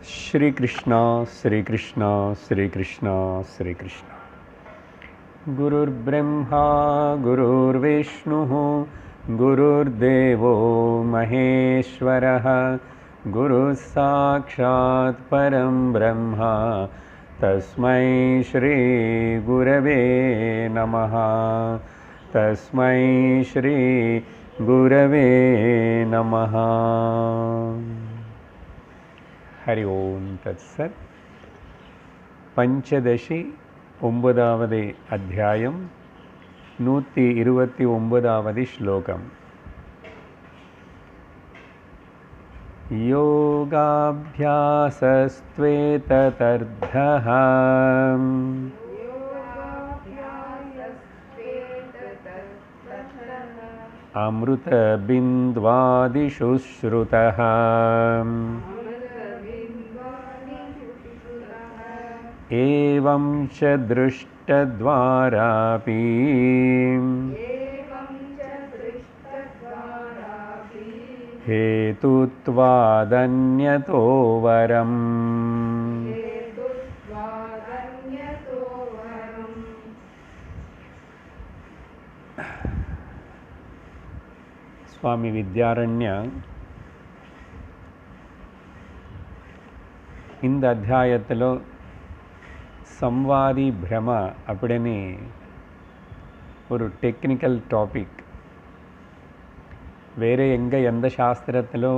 श्री कृष्णा श्री कृष्णा श्री कृष्णा श्री कृष्णा। गुरुर्ब्रह्मा गुरुर्विष्णुः गुरुर्देवो महेश्वरः गुरुः साक्षात् परं ब्रह्म तस्मै श्री गुरवे नमः। तस्मै श्री गुरवे नमः। हरि ओम तत्सत्। पंचदशी ओंबदावदे अध्यायम 129வது श्लोकम। योगाभ्यासस्त्वेततर्धः अमृतबिन्द्वादिषु श्रुतः एवं च दृष्टद्वारापि हेतुत्वादन्यतो वरम्। स्वामी विद्यारण्य இந்த அத்தியாயத்திலோ సంవాది భ్రమ అప్పుడని ஒரு டெக்னிக்கல் டாபிக். வேறு எங்கே எந்த சாஸ்திரத்திலோ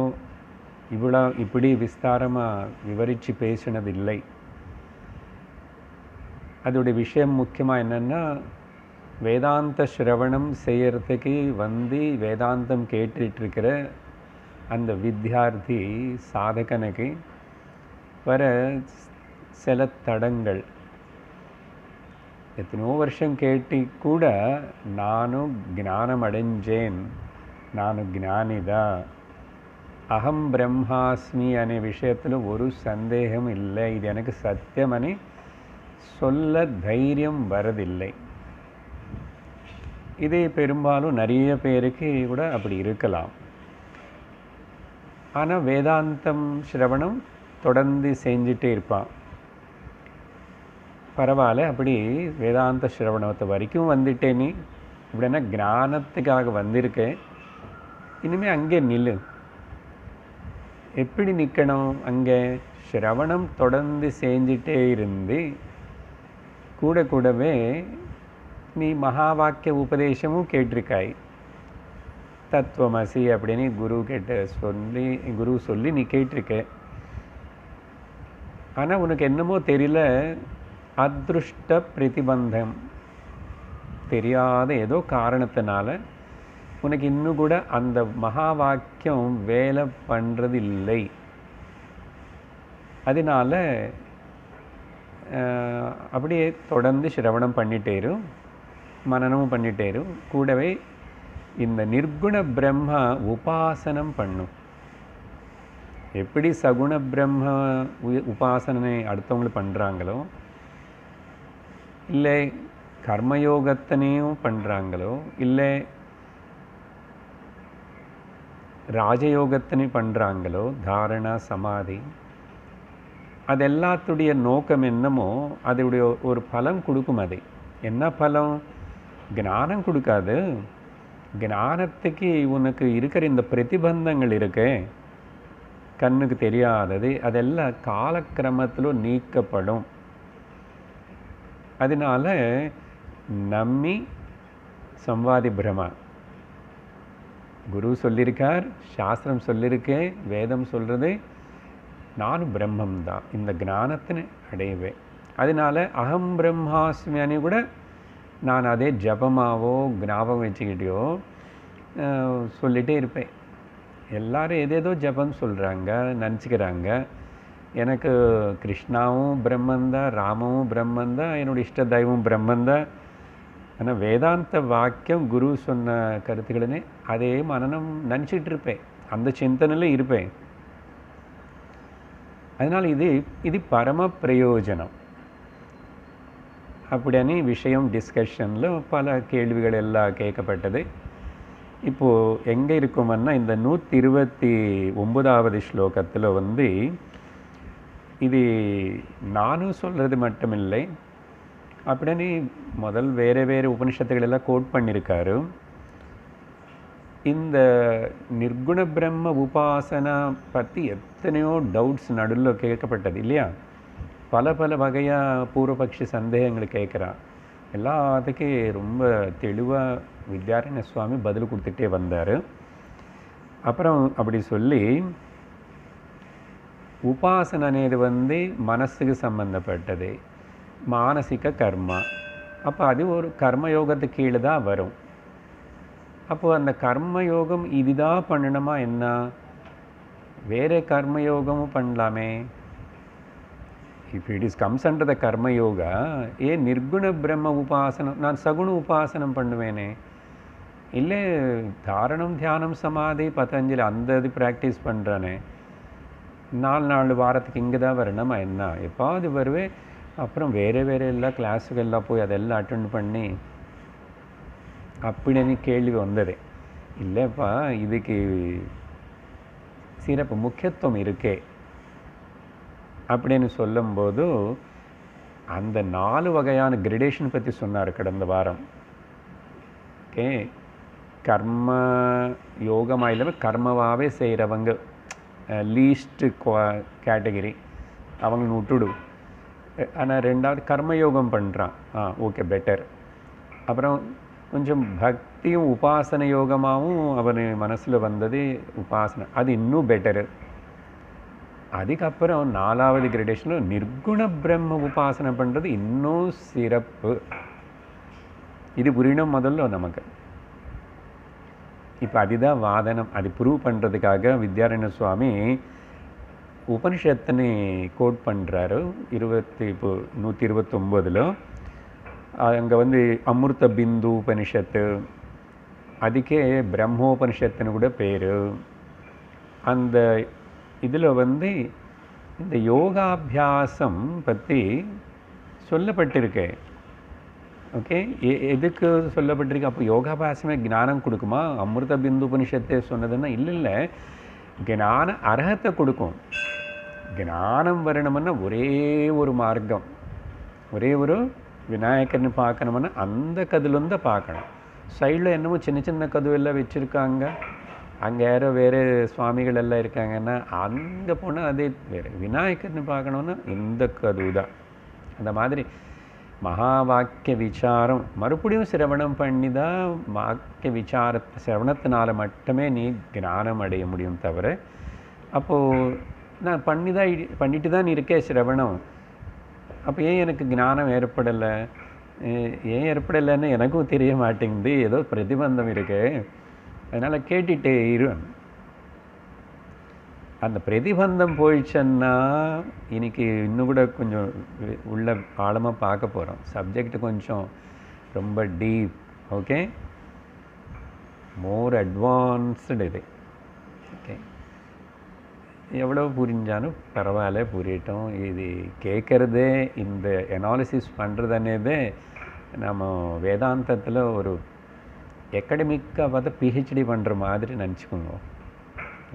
இப்படி விஸ்தாரமாக விவரித்து பேசினதில்லை. அதோடைய விஷயம் முக்கியமாக என்னென்னா, வேதாந்த ஸ்ரவணம் செய்யறதுக்கு வேதாந்தம் கேட்டுட்ருக்கிற அந்த வித்யார்த்தி சாதகனுக்கு வர சில தடங்கள். எத்தனையோ வருஷம் கேட்டி கூட நானும் ஞானம் அடைஞ்சேன், நானும் ஞானிதா, அகம் பிரம்மாஸ்மி அనే விஷயத்தில் ஒரு சந்தேகம் இல்லை, இது எனக்கு சத்தியமனி சொல்ல தைரியம் வரதில்லை. இது பெரும்பாலும் நிறைய பேருக்கு கூட அப்படி இருக்கலாம். ஆனால் வேதாந்தம் ஸ்ரவணம் தொடர்ந்து செஞ்சுட்டே இருப்பான். பரவாயில்ல, அப்படி வேதாந்த ஸ்ரவணத்தை வரைக்கும் வந்துட்டேன், நீ இப்படின்னா ஞானத்துக்காக வந்திருக்கேன், இனிமேல் அங்கே நில்லு. எப்படி நிற்கணும்? அங்கே ஸ்ரவணம் தொடர்ந்து செஞ்சிட்டே இருந்து கூடவே நீ மகா வாக்கிய உபதேசமும் கேட்டிருக்காய். தத்துவமசி அப்படின்னு குரு சொல்லி நீ கேட்டிருக்க. ஆனால் உனக்கு என்னமோ தெரியல, அதிருஷ்ட பிரதிபந்தம், தெரியாத ஏதோ காரணத்தினால உனக்கு இன்னும் கூட அந்த மகா வாக்கியம் வேலை பண்ணுறதில்லை. அதனால அப்படியே தொடர்ந்து சிரவணம் பண்ணிட்டேரும், மனனமும் பண்ணிட்டேரும், கூடவே இந்த நிர்குண பிரம்ம உபாசனம் பண்ணும். எப்படி சகுண பிரம்ம உபாசனை அடுத்தவங்களுக்கு பண்ணுறாங்களோ, இல்லை கர்மயோகத்தனையும் பண்ணுறாங்களோ, இல்லை ராஜயோகத்தனை பண்ணுறாங்களோ, தாரணா சமாதி, அது எல்லாத்துடைய நோக்கம் என்னமோ அதோடைய ஒரு பலம் கொடுக்கும். அது என்ன பலம்? ஞானம் கொடுக்காது. ஞானத்துக்கு உனக்கு இருக்கிற இந்த பிரதிபந்தங்கள் இருக்கு, கண்ணுக்கு தெரியாதது, அதெல்லாம் காலக்கிரமத்தில் நீக்கப்படும். அதனால நம்மி சம்வாதி பிரமா குரு சொல்லியிருக்கார், சாஸ்திரம் சொல்லியிருக்கேன், வேதம் சொல்கிறது, நானும் பிரம்மம்தான், இந்த ஞானத்தினை அடைவேன். அதனால அகம் பிரம்மாஸ்மியானி கூட நான் அதே ஜபமாவோ ஞாபகம் வச்சுக்கிட்டோ சொல்லிகிட்டே இருப்பேன். எல்லாரும் ஏதேதோ ஜபம் சொல்கிறாங்க, நினச்சிக்கிறாங்க. எனக்கு கிருஷ்ணாவும் பிரம்மந்தான், ராமவும் பிரம்மந்தான், என்னோடய இஷ்ட தெய்வம் பிரம்மந்தான். ஆனால் வேதாந்த வாக்கியம் குரு சொன்ன கருத்துக்களே அதே மனநம் நினச்சிட்டு இருப்பேன், அந்த சிந்தனையில் இருப்பேன். அதனால் இது பரம பிரயோஜனம். அப்படின்னு விஷயம் டிஸ்கஷனில் பல கேள்விகள் எல்லாம் கேட்கப்பட்டது. இப்போது எங்கே இருக்குமன்னா, இந்த 129வது ஸ்லோகத்தில் இது நானும் சொல்கிறது மட்டுமில்லை, அப்படின்னு முதல் வேறு வேறு உபனிஷத்துகள் எல்லாம் கோட் பண்ணியிருக்காரு. இந்த நிர்குண பிரம்ம உபாசனா பற்றி எத்தனையோ டவுட்ஸ் நடுவில் கேட்கப்பட்டது இல்லையா? பல பல வகையாக பூர்வபக்ஷி சந்தேகங்கள் கேட்குறான். எல்லாத்துக்கும் ரொம்ப தெளிவாக வித்யாரண்ய சுவாமி பதில் கொடுத்துட்டே வந்தார். அப்புறம் அப்படி சொல்லி உபாசனை అనేది மனசுக்கு சம்பந்தப்பட்டது, மானசிக கர்மா. அப்போ அது ஒரு கர்மயோகத்துக்கு கீழே தான் வரும். அப்போது அந்த கர்மயோகம் இதுதான் பண்ணணுமா என்ன? வேறு கர்மயோகமும் பண்ணலாமே. If it is comes under the karma yoga, ஏன் நிர்குண பிரம்ம உபாசனம் நான் சகுண உபாசனம் பண்ணுவேனே? இல்லை தாரணம் தியானம் சமாதி பதஞ்சலி அந்த இது ப்ராக்டிஸ் பண்ணுறானே, 4 வாரத்துக்கு இங்கே தான் வரணுமா என்ன? எப்பாவது வருவேன். அப்புறம் வேறு வேறு எல்லாம் கிளாஸுக்கெல்லாம் போய் அதெல்லாம் அட்டெண்ட் பண்ணி அப்படின்னு கேள்வி வந்தது. இல்லைப்பா, இதுக்கு சிறப்பு முக்கியத்துவம் இருக்கே அப்படின்னு சொல்லும்போது அந்த 4 வகையான கிரடேஷன் பற்றி சொன்னார் கடந்த வாரம். ஓகே, கர்ம யோகமாக இல்லாமல் கர்மவாகவே செய்கிறவங்க லீஸ்ட் கேட்டகரி, அவங்க விட்டுடு. ஆனால் 2வது கர்மயோகம் பண்ணுறான், ஓகே பெட்டர். அப்புறம் கொஞ்சம் பக்தியும் உபாசன யோகமாகவும் அவன் மனசில் வந்தது உபாசனை, அது இன்னும் பெட்டரு. அதுக்கப்புறம் 4வது கிரடேஷனில் நிர்குண பிரம்ம உபாசனை பண்ணுறது இன்னும் சிறப்பு. இது புரியணும் முதல்ல நமக்கு. இப்போ அதுதான் வாதனம். அது ப்ரூவ் பண்ணுறதுக்காக வித்யாரண்ய சுவாமி உபனிஷத்துன்னு கோட் பண்ணுறாரு. 129 அங்கே அமிர்த பிந்து உபனிஷத்து, அதுக்கே பிரம்மோபனிஷத்துன்னு கூட பேர். அந்த இதில் இந்த யோகாபியாசம் பற்றி சொல்லப்பட்டிருக்கு. ஓகே, எதுக்கு சொல்லப்பட்டிருக்கு? அப்போ யோகாபியாசமே ஞானம் கொடுக்குமா? அமிர்த பிந்து உபனிஷத்தை சொன்னதுன்னா இல்லை, ஞான அர்ஹத்தை கொடுக்கும். ஞானம் வரணும்னா ஒரே ஒரு மார்க்கம், ஒரே ஒரு விநாயகர்னு பார்க்கணும்னா அந்த கதிலேருந்து பார்க்கணும். சைடில் என்னமோ சின்ன சின்ன கதுவெல்லாம் வச்சுருக்காங்க, அங்கே யாரோ வேறு சுவாமிகள் எல்லாம் இருக்காங்கன்னா அங்கே போனால் அதே வேறு. விநாயகர்னு பார்க்கணுன்னா இந்த கதவு தான். அந்த மாதிரி மகா வாக்கிய விசாரம் மறுபடியும் சிரவணம் பண்ணி தான் வாக்கிய விசாரத்தை சிரவணத்தினால மட்டுமே நீ ஞானம் அடைய முடியும். தவிர அப்போது நான் பண்ணிட்டு தான் இருக்கேன் சிரவணம், அப்போ ஏன் எனக்கு ஞானம் ஏற்படலை? ஏன் ஏற்படலைன்னு எனக்கும் தெரிய மாட்டேங்குது, ஏதோ பிரதிபந்தம் இருக்கு, அதனால் கேட்டுகிட்டே இரு. அந்த பிரதிபந்தம் போயிடுச்சுன்னா இன்னைக்கு இன்னும் கூட கொஞ்சம் உள்ள ஆழமாக பார்க்க போகிறோம். சப்ஜெக்ட் கொஞ்சம் ரொம்ப டீப். ஓகே, மோர் அட்வான்ஸ்டு இது. ஓகே, எவ்வளோ புரிஞ்சாலும் பரவாயில்ல, புரியட்டும். இது கேட்குறதே, இந்த அனாலிசிஸ் பண்ணுறதுனே நம்ம வேதாந்தத்தில் ஒரு எக்கடமிக்காக பார்த்து பிஹெச்டி பண்ணுற மாதிரி நினச்சிக்கோங்க.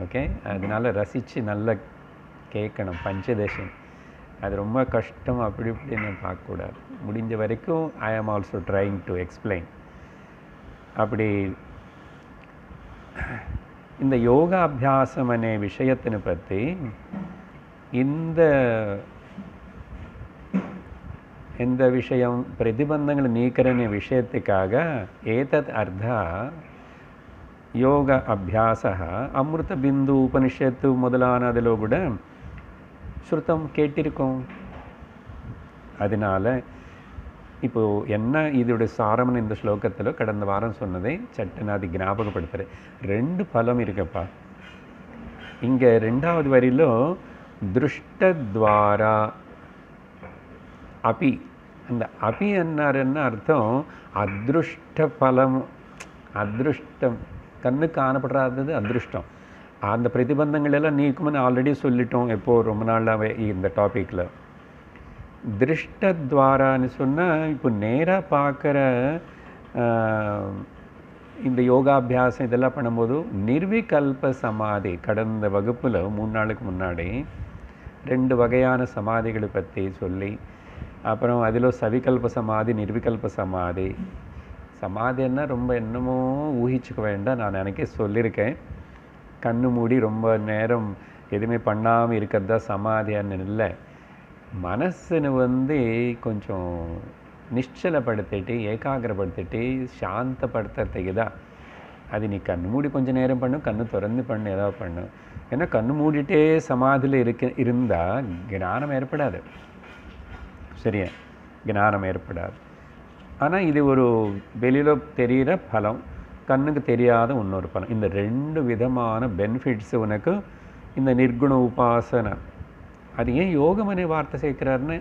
ஓகே, அதனால் ரசித்து நல்லா கேட்கணும். பஞ்சதசம் அது ரொம்ப கஷ்டம், அப்படி இப்படின்னு பார்க்கக்கூடாது. முடிஞ்ச வரைக்கும் ஐ ஆம் ஆல்சோ ட்ரைங் டு எக்ஸ்பிளைன். அப்படி இந்த யோகா அபியாசம் அనే விஷயத்தினை பற்றி இந்த விஷயம் பிரதிபந்தங்களை நீக்கிறనే விஷயத்துக்காக ஏதத் அர்த்தா யோக அபியாச அமிர்த பிந்து உபனிஷத்து முதலானதில் கூட ஸ்ருதம் கேட்டிருக்கோம். அதனால் இப்போது என்ன இதோட சாரம்னு இந்த ஸ்லோகத்தில் கடந்த வாரம் சொன்னதை சட்டுன்னு அது ஞாபகப்படுத்துகிறேன். 2 பலம் இருக்குப்பா இங்கே. 2வது வரியிலோ திருஷ்டத்வாரா அபி, அந்த அபி என்னாருன்னு அர்த்தம் அதிருஷ்ட பலம். அதிருஷ்டம் கண்ணுக்கு காணப்படாதது அதிருஷ்டம். அந்த பிரதிபந்தங்கள் எல்லாம் நீக்கும்னு ஆல்ரெடி சொல்லிட்டோம் எப்போது, ரொம்ப நாளாகவே இந்த டாப்பிக்கில். திருஷ்டத்வாரான்னு சொன்னால் இப்போ நேராக பார்க்குற இந்த யோகாபியாசம் இதெல்லாம் பண்ணும்போது நிர்விகல்ப சமாதி, கடந்த வகுப்பில் 3 நாளுக்கு முன்னாடி ரெண்டு வகையான சமாதிகளை பற்றி சொல்லி, அப்புறம் அதில் சவிகல்ப சமாதி, நிர்விகல்ப சமாதி. சமாதின்னா ரொம்ப என்னமோ ஊகிச்சுக்க வேண்டாம், நான் அன்றைக்கே சொல்லியிருக்கேன். கண்ணு மூடி ரொம்ப நேரம் எதுவுமே பண்ணாமல் இருக்கிறதா சமாதியான்னு இல்லை. மனசுன்னு கொஞ்சம் நிச்சலப்படுத்திட்டு, ஏகாகிரப்படுத்திட்டு, சாந்தப்படுத்துறதுக்கு தான். அது நீ கண்ணு மூடி கொஞ்சம் நேரம் பண்ணு, கண்ணு திறந்து பண்ணு, ஏதாவது பண்ணு. ஏன்னா கண்ணு மூடிட்டே சமாதியில் இருந்தால் ஞானம் ஏற்படாது. சரியா, ஞானம் ஏற்படாது. ஆனால் இது ஒரு வெளியில் தெரிகிற பலம், கண்ணுக்கு தெரியாத இன்னொரு பலம். இந்த ரெண்டு விதமான பெனிஃபிட்ஸ் உனக்கு இந்த நிர்குண உபாசனை. அது ஏன் யோகம் அనే வார்த்தை சேர்க்கிறாருன்னு,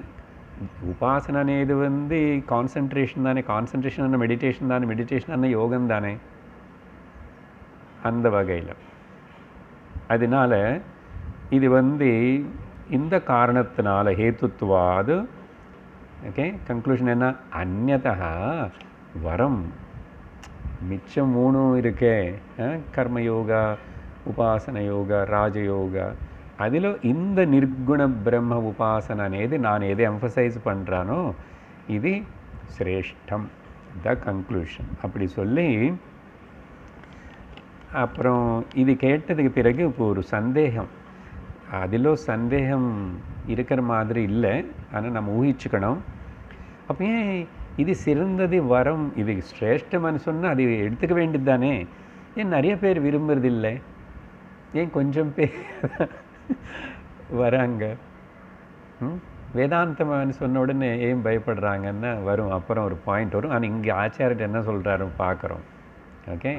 உபாசனை అనేది கான்சன்ட்ரேஷன் தானே, கான்சன்ட்ரேஷன் அన్న மெடிடேஷன் தானே, மெடிடேஷன் அన్న யோகம் தானே. அந்த வகையில் அதனால் இது இந்த காரணத்தினால ஹேத்துத்வாது. ஓகே, கன்க்ளூஷன் என்ன? அந்யதா வரம் மிச்சம் மூணும் இருக்கே, கர்மயோகா, உபாசன யோகா, ராஜயோகா. அதில் இந்த நிர்குண பிரம்ம உபாசனை అనేది நான் எதை எம்ஃபசைஸ் பண்ணுறானோ இது சிரேஷ்டம். த கன்க்ளூஷன் அப்படி சொல்லி, அப்புறம் இது கேட்டதுக்கு பிறகு இப்போ ஒரு சந்தேகம். அதில் சந்தேகம் இருக்கிற மாதிரி இல்லை, ஆனால் நம்ம ஊகிச்சுக்கணும். அப்போ ஏன் இது சிறந்தது வரம், இது சிரேஷ்டம்னு சொன்னால் அது எடுத்துக்க வேண்டியது தானே? ஏன் நிறைய பேர் விரும்புறதில்லை? ஏன் கொஞ்சம் பேர் வராங்க? வேதாந்தம்னு சொன்ன உடனே ஏன் பயப்படுறாங்கன்னா வரும், அப்புறம் ஒரு பாயிண்ட் வரும். ஆனால் இங்கே ஆச்சாரியர் என்ன சொல்கிறாரு பார்க்குறோம். ஓகே,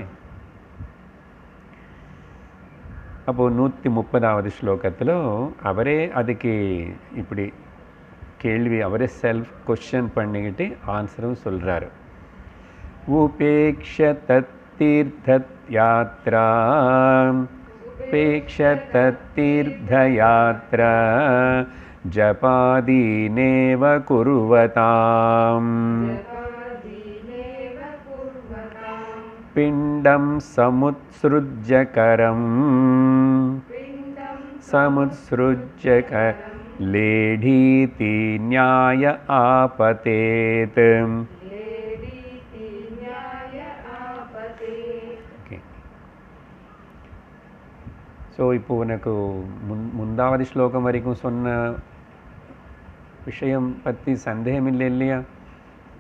அப்போது 130வது ஸ்லோகத்தில் அவரே அதுக்கு இப்படி கேள்வி, அவரே செல்ஃப் கொஸ்டின் பண்ணிக்கிட்டு ஆன்சரும் சொல்கிறாரு. உபேக்ஷ தத்தீர்த்தத் யாத்ரா, உபேக்ஷ தத்தீர்த்த யாத்ரா ஜபாதீனேவ குர்வதாம் பிண்டம் சமுத்ஸ்ருஜ்யகரம் சமுத்ஸ்ருஜ்யகர லேடீதி ஞாய ஆபதேத். ஓகே, ஸோ இப்போ உனக்கு முந்தாவது ஸ்லோகம் வரைக்கும் சொன்ன விஷயம் பற்றி சந்தேகம் இல்லை இல்லையா?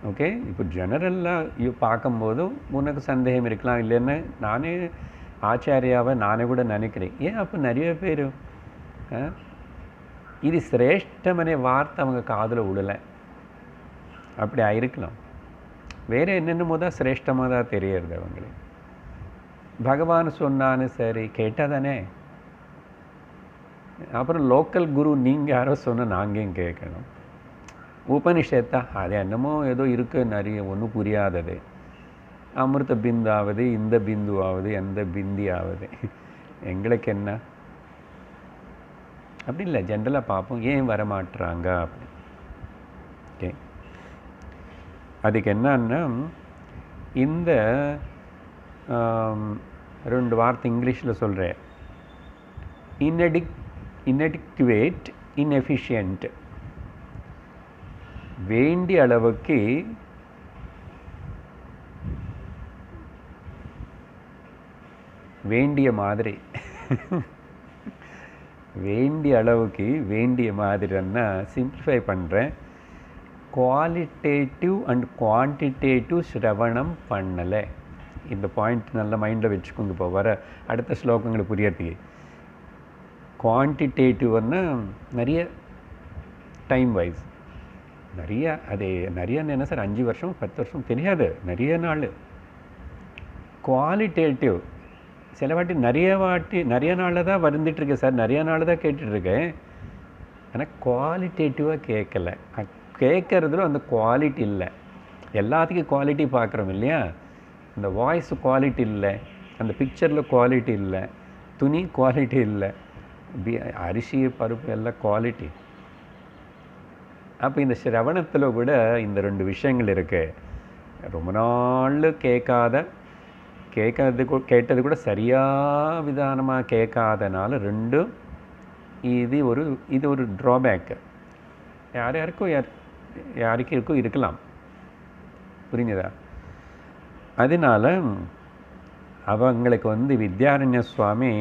ஓகே, இப்போ ஜெனரலாக பார்க்கும்போதும் உனக்கு சந்தேகம் இருக்கலாம். இல்லைன்னு நானே ஆச்சாரியாவை நானே கூட நினைக்கிறேன். ஏன் அப்போ நிறைய பேர் இது சிரேஷ்டமனே வார்த்தை அவங்க காதில் விடலை, அப்படி ஆயிருக்கலாம். வேறு என்னென்னமோ தான் சிரேஷ்டமாக தான் தெரியறது அவங்களுக்கு. பகவான் சொன்னான்னு சரி கேட்டால் தானே. அப்புறம் லோக்கல் குரு நீங்கள் யாரோ சொன்ன நாங்கள் கேட்கணும். உபனிஷத்தா அது என்னமோ ஏதோ இருக்குது, நிறைய ஒன்றும் புரியாதது. அமிர்த பிந்தாவது, இந்த பிந்துவாவது, எந்த பிந்தியாவது, எங்களுக்கு என்ன? அப்படி இல்லை, ஜென்ரலாக பார்ப்போம் ஏன் வரமாட்டுறாங்க அப்படி. ஓகே, அதுக்கு என்னன்னா இந்த ரெண்டு வார்த்தை இங்கிலீஷில் சொல்கிறேன். இன்எடிக்வேட், இன்எஃபிஷியன்ட். வேண்டிய அளவுக்கு வேண்டிய மாதிரி வேண்டிய அளவுக்கு வேண்டிய மாதிரின்னா சிம்பிளிஃபை பண்ணுறேன். குவாலிட்டேட்டிவ் அண்ட் குவான்டிடேட்டிவ் ஸ்ரவணம் பண்ணலை. இந்த பாயிண்ட் நல்ல மைண்டில் வச்சுக்கோங்க. இப்போ வர அடுத்த ஸ்லோகங்களை புரியறதுக்கு. குவான்டிடேட்டிவ்னா நிறைய டைம் வைஸ் நிறைய, அது நிறையன்னு என்ன சார் 5 வருஷம் 10 வருஷம் தெரியாது, நிறைய நாள். குவாலிட்டேட்டிவ் சில வாட்டி நிறைய நாளில் தான் வந்துட்டுருக்கேன் சார், நிறைய நாள் தான் கேட்டுட்ருக்கேன். ஆனால் குவாலிட்டேட்டிவாக கேட்கல. கேட்குறதுல அந்த குவாலிட்டி இல்லை. எல்லாத்துக்கும் குவாலிட்டி பார்க்குறோம் இல்லையா? அந்த வாய்ஸ் குவாலிட்டி இல்லை, அந்த பிக்சரில் குவாலிட்டி இல்லை, துணி குவாலிட்டி இல்லை, அரிசி பருப்பு எல்லாம் குவாலிட்டி. அப்போ இந்த சிரவணத்தில் கூட இந்த 2 விஷயங்கள் இருக்குது. ரொம்ப நாள் கேட்டது கூட சரியாக விதானமாக கேட்காதனால 2 இது ஒரு ட்ராபேக்கு. யாருக்கும் இருக்கலாம். புரிஞ்சுதா? அதனால அவங்களுக்கு வித்யாரண்ய சுவாமி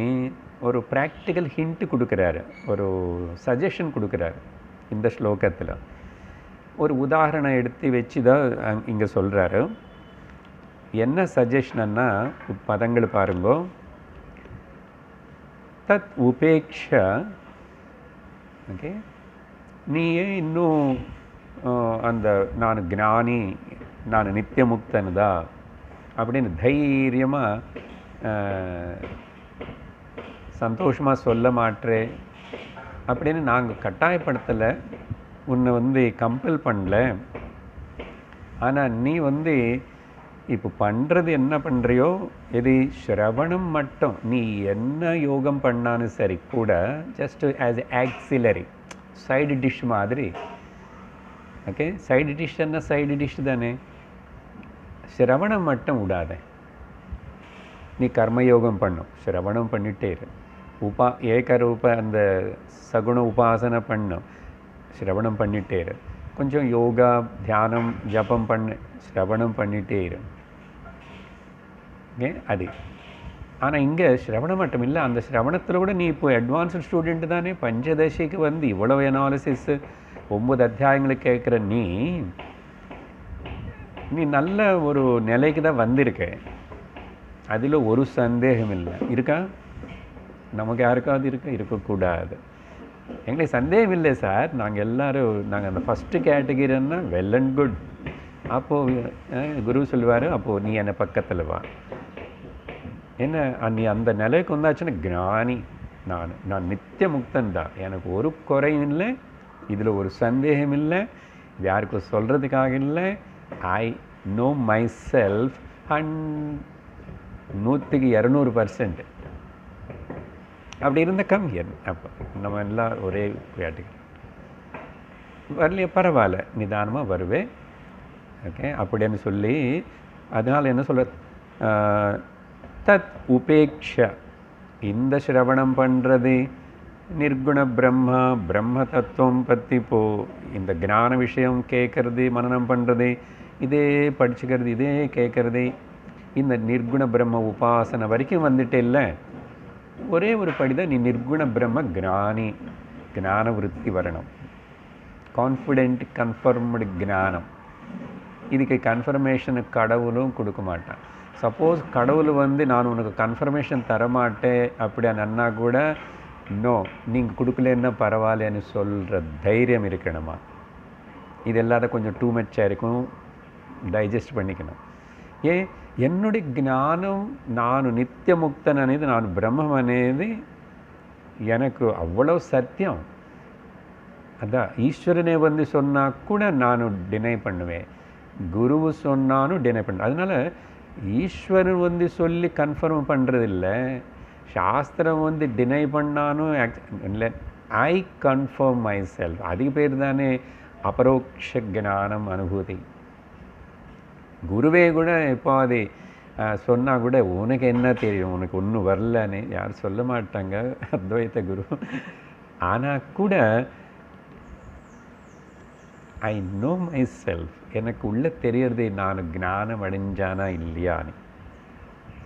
ஒரு ப்ராக்டிக்கல் ஹிண்ட் கொடுக்குறாரு, ஒரு சஜஷன் கொடுக்குறாரு. இந்த ஸ்லோகத்தில் ஒரு உதாரணம் எடுத்து வச்சு தான் இங்கே சொல்கிறாரு. என்ன சஜஷன்னா, பதங்கள் பாருங்கோ. தத் உபேக்ஷ. ஓகே, நீயே இன்னும் அந்த நான் ஞானி, நான் நித்தியமுக்தன் தான் அப்படின்னு தைரியமாக சந்தோஷமாக சொல்ல மாட்டேன் அப்படின்னு நாங்கள் கட்டாயப்படுத்தலை, உன்னை கம்பல் பண்ணல. ஆனால் நீ இப்போ பண்ணுறது என்ன பண்ணுறியோ, இது ஸ்ரவணம் மட்டும். நீ என்ன யோகம் பண்ணாலும் சரி கூட, just as auxiliary, side dish மாதிரி. ஓகே, சைடு டிஷ் என்ன சைடு டிஷ் தானே. ஸ்ரவணம் மட்டும் விடாத. நீ கர்மயோகம் பண்ணும், ஸ்ரவணம் பண்ணிட்டே இரு. ஏகரூப அந்த சகுண உபாசனை பண்ணும், ஸ்ரவணம் பண்ணிட்டே இரு. கொஞ்சம் யோகா தியானம் ஜபம் பண்ணு, ஸ்ரவணம் பண்ணிட்டே இரு. ஓகே, அது. ஆனால் இங்கே ஸ்ரவணம் மட்டும் இல்லை, அந்த ஸ்ரவணத்தில் கூட நீ இப்போ அட்வான்ஸ்டு ஸ்டூடெண்ட் தானே. பஞ்சதசிக்கு இவ்வளவு அனாலிசிஸ் 9 அத்தியாயங்களுக்கு கேட்குற நீ நல்ல ஒரு நிலைக்கு தான் வந்திருக்க. அதில் ஒரு சந்தேகம் இல்லை. இருக்கா? நமக்கு யாருக்காவது இருக்கக்கூடாது. எங்களுக்கு சந்தேகம் இல்லை சார். நாங்கள் அந்த ஃபஸ்ட்டு கேட்டகிரின்னா வெல் அண்ட் குட். அப்போது குரு சொல்லுவார், அப்போது நீ என்னை பக்கத்தில் வா. என்ன நீ அந்த நிலைக்கு வந்தாச்சுன்னா ஞானி. நான் நித்திய முக்தன் தான், எனக்கு ஒரு குறையும் இல்லை, இதில் ஒரு சந்தேகம் இல்லை, யாருக்கும் சொல்கிறதுக்காக இல்லை. ஐ நோ மை செல்ஃப் 100% அப்படி இருந்த கம்மியன். அப்போ நம்ம எல்லாம் ஒரே கேட்டுக்கிறோம். வரலையே, பரவாயில்ல, நிதானமாக வருவேன். ஓகே, அப்படின்னு சொல்லி அதனால் என்ன சொல்ல, தத் உபேக்ஷ. இந்த ஸ்ரவணம் பண்ணுறது நிர்குண பிரம்ம தத்துவம் பற்றி இந்த ஞான விஷயம் கேட்கறது, மனனம் பண்ணுறது, இதே படிச்சுக்கிறது, இதே கேட்கறது, இந்த நிர்குண பிரம்ம உபாசனை வரைக்கும் வந்துட்டே இல்லை. ஒரே ஒரு படிதான், நீ நிர்குண பிரம்ம ஞானி, ஞான விருத்தி வரணும். கான்ஃபிடென்ட் கன்ஃபர்ம்டு ஞானம். இதுக்கு கன்ஃபர்மேஷனு கடவுளும் கொடுக்க மாட்டான். சப்போஸ் கடவுள் நான் உனக்கு கன்ஃபர்மேஷன் தரமாட்டேன் அப்படின்னா கூட, நோ, நீங்கள் கொடுக்கலன்னா பரவாயில்லன்னு சொல்கிற தைரியம் இருக்கணுமா. இது இல்லாத கொஞ்சம் டூ மச்சாக இருக்கும், டைஜஸ்ட் பண்ணிக்கணும். என்னுடைய ஞானம், நான் நித்திய முக்தன் అనేది, நான் பிரம்மம் అనేది எனக்கு அவ்வளோ சத்தியம். அதான் ஈஸ்வரனே சொன்னால் கூட நான் டினை பண்ணுவேன், குருவு சொன்னாலும் டினை பண்ணுவேன். அதனால் ஈஸ்வரன் சொல்லி கன்ஃபார்ம் பண்ணுறதில்ல, சாஸ்திரம் டினை பண்ணாலும் இல்லை. ஐ கன்ஃபார்ம் மை செல்ஃப். அதுக்கு பேர் தானே அபரோக்ஷ ஞானம் அனுபூதி. குருவே கூட இப்போ அது சொன்னால் கூட உனக்கு என்ன தெரியும், உனக்கு ஒன்றும் வரலன்னு யாரும் சொல்ல மாட்டாங்க, அத்வைத்த குரு. ஆனால் கூட ஐ நோ மை செல்ஃப், எனக்கு உள்ளே தெரியறது நான் ஞானம் அடைஞ்சானா இல்லையான்னு.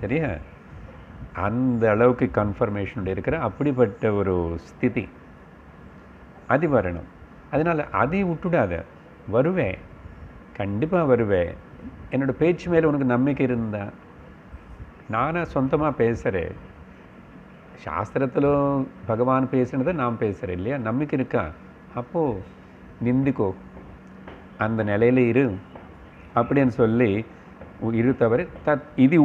சரியா? அந்த அளவுக்கு கன்ஃபர்மேஷன் இருக்கிற அப்படிப்பட்ட ஒரு ஸ்திதி அது வரணும். அதனால் அதை விட்டுடாத. வருவேன், கண்டிப்பாக வருவேன். என்னோடய பேச்சு மேலே உனக்கு நம்பிக்கை இருந்தால், நானாக சொந்தமாக பேசுகிறேன், சாஸ்திரத்திலும் பகவான் பேசுனதை நான் பேசுகிறேன் இல்லையா, நம்பிக்கை இருக்கா? அப்போது நிந்துக்கோ, அந்த நிலையில் இரு அப்படின்னு சொல்லி இரு. தவிர இது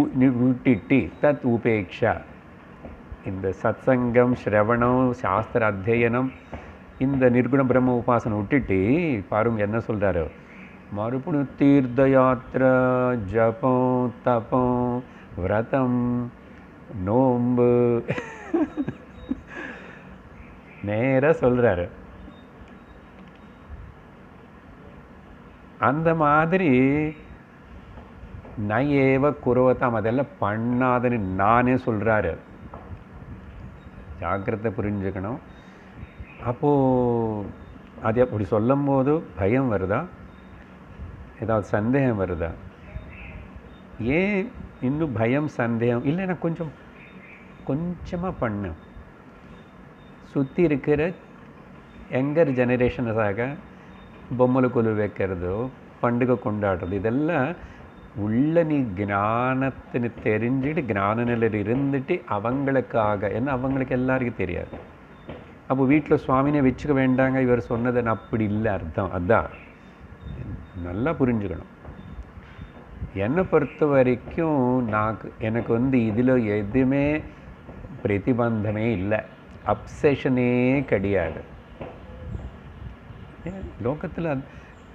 விட்டுட்டு தத் உபேக்ஷா. இந்த சத்சங்கம், ஸ்ரவணம், சாஸ்திர அத்தியனம், இந்த நிர்குண பிரம்ம உபாசனை விட்டுட்டு பாருங்க என்ன சொல்கிறாரு. மறுபடியும் தீர்த்த யாத்திரை, ஜபம், தபம், விரதம், நோம்பு நேராக சொல்கிறாரு. அந்த மாதிரி நயேவ குருவத்தாம், அதெல்லாம் பண்ணாதன்னு நானே சொல்கிறாரு. ஜாக்கிரதை புரிஞ்சுக்கணும். அப்போது அது அப்படி சொல்லும் போது பயம் வருதா, ஏதாவது சந்தேகம் வருதா? ஏன் இன்னும் பயம் சந்தேகம் இல்லைன்னா கொஞ்சமாக பண்ணு. சுற்றி இருக்கிற யங்கர் ஜெனரேஷன்ஸாக பொம்மலை கொலு வைக்கிறதோ பண்டிகை கொண்டாடுறது இதெல்லாம் உள்ள நீ ஞானத்தின்னு தெரிஞ்சுட்டு ஞான நிலையில் இருந்துட்டு அவங்களுக்காக, ஏன்னா அவங்களுக்கு எல்லாருக்கும் தெரியாது. அப்போ வீட்டில் சுவாமினை வச்சுக்க வேண்டாங்க இவர் சொன்னது அப்படி இல்லை அர்த்தம். அதான் நல்லா புரிஞ்சுக்கணும். என்னை பொறுத்த வரைக்கும் எனக்கு இதில் எதுவுமே பிரதிபந்தமே இல்லை, அப்சஷனே கிடையாது. லோகத்தில்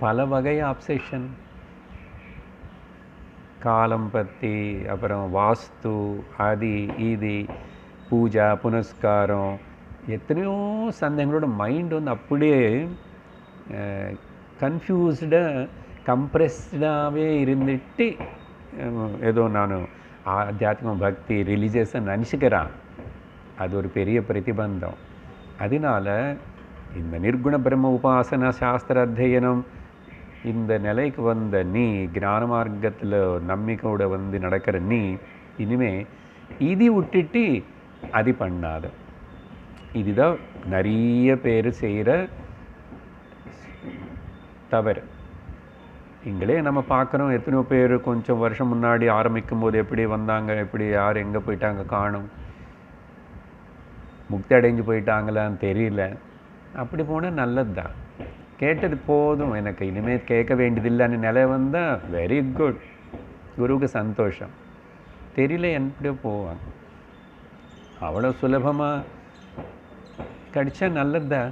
பல வகை அப்சஷன், காலம் பற்றி, அப்புறம் வாஸ்து, அது இது, பூஜா புனஸ்காரம், எத்தனையோ சந்தேகங்களோட மைண்ட் அப்படியே கன்ஃபியூஸ்டாக கம்ப்ரெஸ்டாகவே இருந்துட்டு ஏதோ நான் ஆத்தியாத்ம பக்தி ரிலீஜியஸை நினச்சிக்கிறான். அது ஒரு பெரிய பிரதிபந்தம். அதனால் இந்த நிர்குண பிரம்ம உபாசனா சாஸ்திர அத்தியனம் இந்த நிலைக்கு வந்த நீ, ஞான மார்க்கத்தில் நம்பிக்கையோடு நடக்கிற நீ, இனிமே இது விட்டுட்டு அது பண்ணாத. இதுதான் நிறைய பேர் செய்கிற தவறு. இங்களே நம்ம பார்க்குறோம், எத்தனையோ பேர் கொஞ்சம் வருஷம் முன்னாடி ஆரம்பிக்கும் போது எப்படி வந்தாங்க, எப்படி யார் எங்கே போயிட்டாங்க காணும், முக்தி அடைஞ்சு போயிட்டாங்களான்னு தெரியல. அப்படி போனால் நல்லது தான். கேட்டது போதும், எனக்கு இனிமேல் கேட்க வேண்டியதில்லைன்னு நிலை வந்தால் வெரி குட், குருவுக்கு சந்தோஷம். தெரியல எப்படியோ போவாங்க. அவ்வளோ சுலபமாக கடிச்சா நல்லது தான்.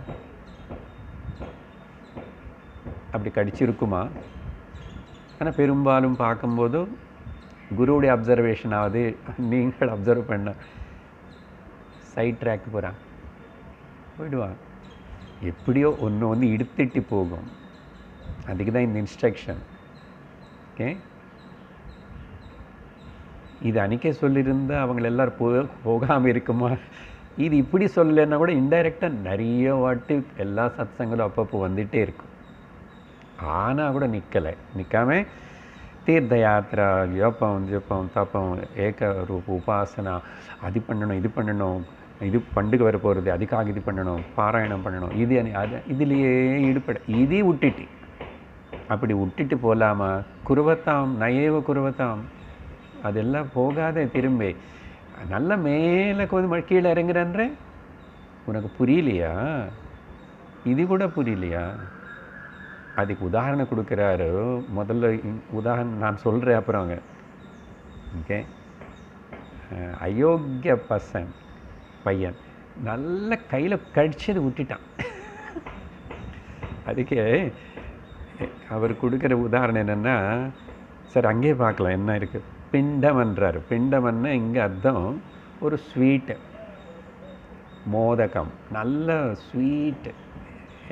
அப்படி கடிச்சிருக்குமா? ஆனால் பெரும்பாலும் பார்க்கும்போது குருவுடைய அப்சர்வேஷன் ஆகுது, நீங்கள் அப்சர்வ் பண்ண சைட் ட்ராக் போகிறான் போயிடுவான். எப்படியோ ஒன்று இடுத்திட்டு போகும். அதுக்கு தான் இந்த இன்ஸ்ட்ரக்ஷன். ஓகே, இது அன்றைக்கே சொல்லியிருந்தால் அவங்கள எல்லோரும் போகாமல் இருக்குமா? இது இப்படி சொல்லலைன்னா கூட இன்டைரக்டாக நிறைய வாட்டி எல்லா சத்சங்களும் அப்பப்போ வந்துகிட்டே இருக்கும். ஆனால் கூட நிற்காம தீர்த்த யாத்திரா, ஜபம் தப்பம், ஏக ரூப உபாசனா, அது பண்ணணும் இது பண்ணணும், இது பண்டிகை வர போகிறது அதுக்காக இது பண்ணணும், பாராயணம் பண்ணணும், இது அது இதுலேயே ஈடுபட இது விட்டுட்டு அப்படி விட்டுட்டு போகலாமா? குருவத்தாம் நயேவ குருவத்தாம், அதெல்லாம் போகாத. திரும்பி நல்ல மேலே கீழே இறங்குறன்ற உனக்கு புரியலையா? இது கூட புரியலையா? அதுக்கு உதாரணம் கொடுக்குறாரு. முதல்ல உதாரணம் நான் சொல்கிறேன் அப்புறங்க. ஓகே, அயோக்கிய பையன் நல்ல கையில் கடிச்சது விட்டுட்டான். அதுக்கு அவர் கொடுக்குற உதாரணம் என்னென்னா, சார் அங்கேயே பார்க்கலாம் என்ன இருக்குது. பிண்டம்ன்றார். பிண்டம்னா இங்கே அர்த்தம் ஒரு ஸ்வீட்டு, மோதகம், நல்ல ஸ்வீட்டு,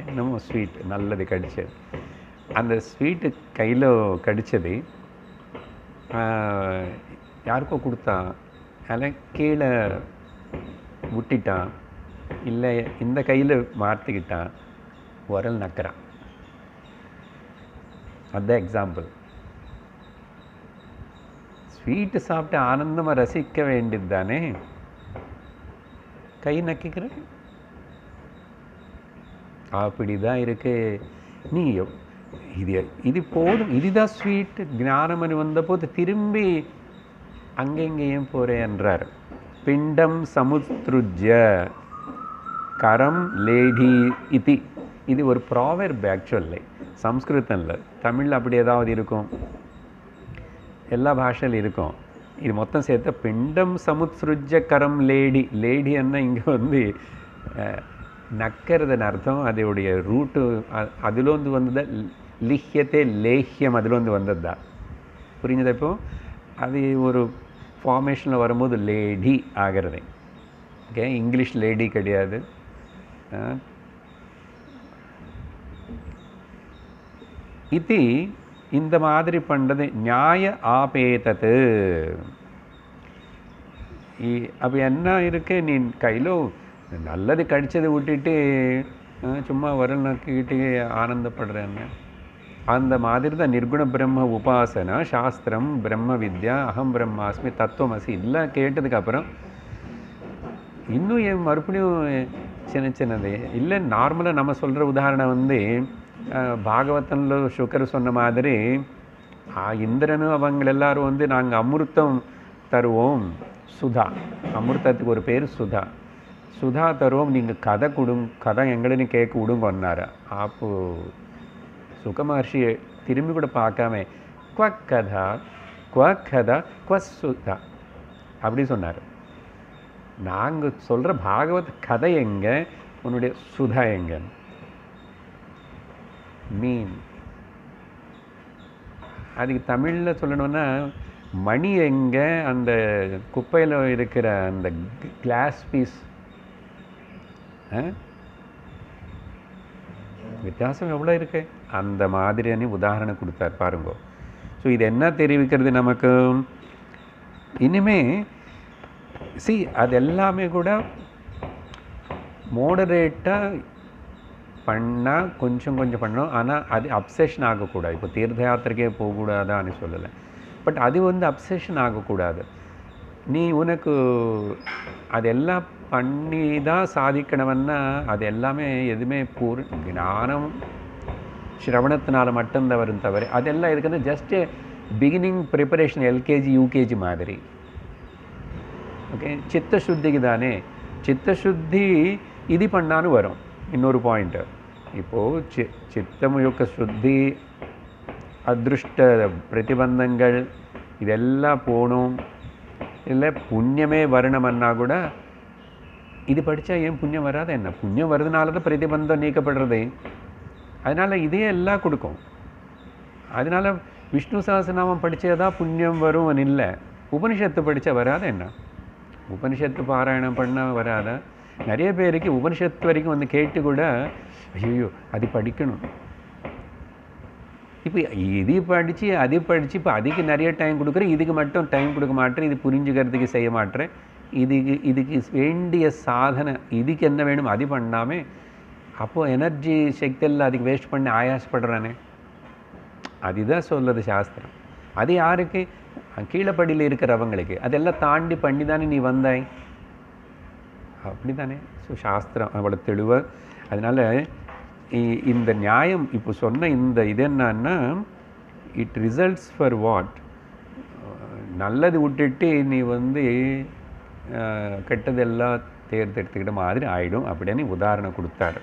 என்னமோ ஸ்வீட் நல்லது கடிச்சது. அந்த ஸ்வீட்டு கையில் கடிச்சது யாருக்கோ கொடுத்தான், அதில் கீழே விட்டுட்டான், இல்லை இந்த கையில் மாற்றிக்கிட்டான், உரல் நக்கிறான். அதுதான் எக்ஸாம்பிள். ஸ்வீட்டு சாப்பிட்டு ஆனந்தமாக ரசிக்க வேண்டியது தானே, கை நக்கிக்கிற அப்படி தான் இருக்கு. நீ இது போதும், இதுதான் ஸ்வீட்டு ஞானமனு வந்தபோது திரும்பி அங்கே இங்கேயும் போகிறேன்றார். பிண்டம் சமுத்ருஜ்ய கரம் லேடி இதி. இது ஒரு ப்ராவெர்ப் ஆக்சுவல்லி, சம்ஸ்கிருதத்தில். தமிழில் அப்படி ஏதாவது இருக்கும், எல்லா பாஷையில் இருக்கும். இது மொத்தம் சேர்த்த பிண்டம் சமுத்ருஜ்ய கரம் லேடி. லேடி என்ன இங்கே நக்கிறதுன்னு அர்த்தம். அதோடைய ரூட்டு அதிலோந்து வந்ததா லிஹ்யத்தே லேஹ்யம், அதிலோந்து வந்தது தான். புரிஞ்சதா? இப்போ அது ஒரு ஃபார்மேஷனில் வரும்போது லேடி ஆகிறது. ஓகே, இங்கிலீஷ் லேடி கிடையாது. இது இந்த மாதிரி பண்ணுறது நியாய ஆபேதத்து. அப்போ என்ன இருக்கு, நீ கையில் நல்லது கடிச்சதை விட்டுட்டு சும்மா வரல் நக்கிக்கிட்டு ஆனந்தப்படுறேன்னு. அந்த மாதிரி தான் நிர்குண பிரம்ம உபாசனா, சாஸ்திரம், பிரம்ம வித்யா, அகம் பிரம்மாஸ்மி, தத்துவமசி எல்லாம் கேட்டதுக்கப்புறம் இன்னும் என் மறுபடியும் சின்ன சின்னது இல்லை. நார்மலாக நம்ம சொல்கிற உதாரணம் வந்து பாகவதனில் சுக்கர் சொன்ன மாதிரி இந்திரனும் அவங்க எல்லாரும் வந்து நாங்கள் அமிர்தம் தருவோம், சுதா, அமிர்தத்துக்கு ஒரு பேர் சுதா, சுதா தருவோம், நீங்கள் கதை கதை எங்கள்னு கேட்க விடுங்கன்னாரு. அப்போது சுக மகர்ஷி திரும்பி கூட பார்க்காம குவக் கதா குவ சுதா அப்படி சொன்னார். நாங்கள் சொல்கிற பாகவத் கதை எங்கே, உன்னுடைய சுதா எங்க மீன். அதுக்கு தமிழில் சொல்லணும்னா மணி எங்கே, அந்த குப்பையில் இருக்கிற அந்த கிளாஸ் பீஸ். வித்தியாசம் எவ்வளோ இருக்கு. அந்த மாதிரியான உதாரணம் கொடுத்தார் பாருங்க. ஸோ இது என்ன தெரிவிக்கிறது நமக்கு, இனிமே அது எல்லாமே கூட மோடரேட்டாக பண்ணால் கொஞ்சம் கொஞ்சம் பண்ணோம். ஆனால் அது அப்செஷன் ஆகக்கூடாது. இப்போ தீர்த்த யாத்திரைக்கே போகக்கூடாதான்னு சொல்லலை, பட் அது வந்து அப்செஷன் ஆகக்கூடாது. நீ உனக்கு அதெல்லாம் பண்ணி தான் சாதிக்கணும்னா அது எல்லாமே எதுவுமே ஞானம் ஸ்ரவணத்தினால மட்டும்தான் வரும் தவிர அதெல்லாம் இருக்கிறது just beginning preparation, LKG UKG மாதிரி. ஓகே, சித்தசுத்திக்கு தானே. சித்தசுத்தி இது பண்ணாலும் வரும். இன்னொரு பாயிண்ட்டு, இப்போது சித்தம் యొక్క சுத்தி, அதிருஷ்ட பிரதிபந்தங்கள் இதெல்லாம் போகணும். இல்லை புண்ணியமே வரணுமன்னா கூட இது படித்தா ஏன் புண்ணியம் வராது என்ன, புண்ணியம் வருதுனால தான் பிரதிபந்தம் நீக்கப்படுறது. அதனால் இதே எல்லாம் கொடுக்கும். அதனால் விஷ்ணு சஹஸ்ரநாமம் படித்ததா புண்ணியம் வரும் இல்லை, உபனிஷத்து படித்தா வராத என்ன, உபனிஷத்து பாராயணம் பண்ணால் வராதா. நிறைய பேருக்கு உபனிஷத்து வரைக்கும் வந்து கேட்டு கூட ஐயோ அது படிக்கணும், இப்போ இது படித்து அது படித்து இப்போ அதுக்கு நிறைய டைம் கொடுக்குறேன், இதுக்கு மட்டும் டைம் கொடுக்க மாட்டேன், இது புரிஞ்சுக்கிறதுக்கு செய்ய மாட்டேன், இதுக்கு வேண்டிய சாதனை இதுக்கு என்ன வேணும் அது பண்ணாமல் அப்போது எனர்ஜி சக்தியெல்லாம் அதுக்கு வேஸ்ட் பண்ணி ஆயாசப்படுறானே. அதுதான் சொல்லுது சாஸ்திரம். அது யாருக்கு, கீழப்படியில் இருக்கிறவங்களுக்கு. அதெல்லாம் தாண்டி பண்ணி தானே நீ வந்தாய், அப்படி தானே. ஸோ சாஸ்திரம் அவ்வளோ தெளிவாக. அதனால் இந்த நியாயம் இப்போ சொன்ன இது என்னன்னா, இட் ரிசல்ட்ஸ் ஃபார் வாட், நல்லது விட்டுட்டு நீ வந்து கெட்டதெல்லாம் தேர்ந்தெடுத்துக்கிட்ட மாதிரி ஆகிடும் அப்படின்னு உதாரணம் கொடுத்தாரு.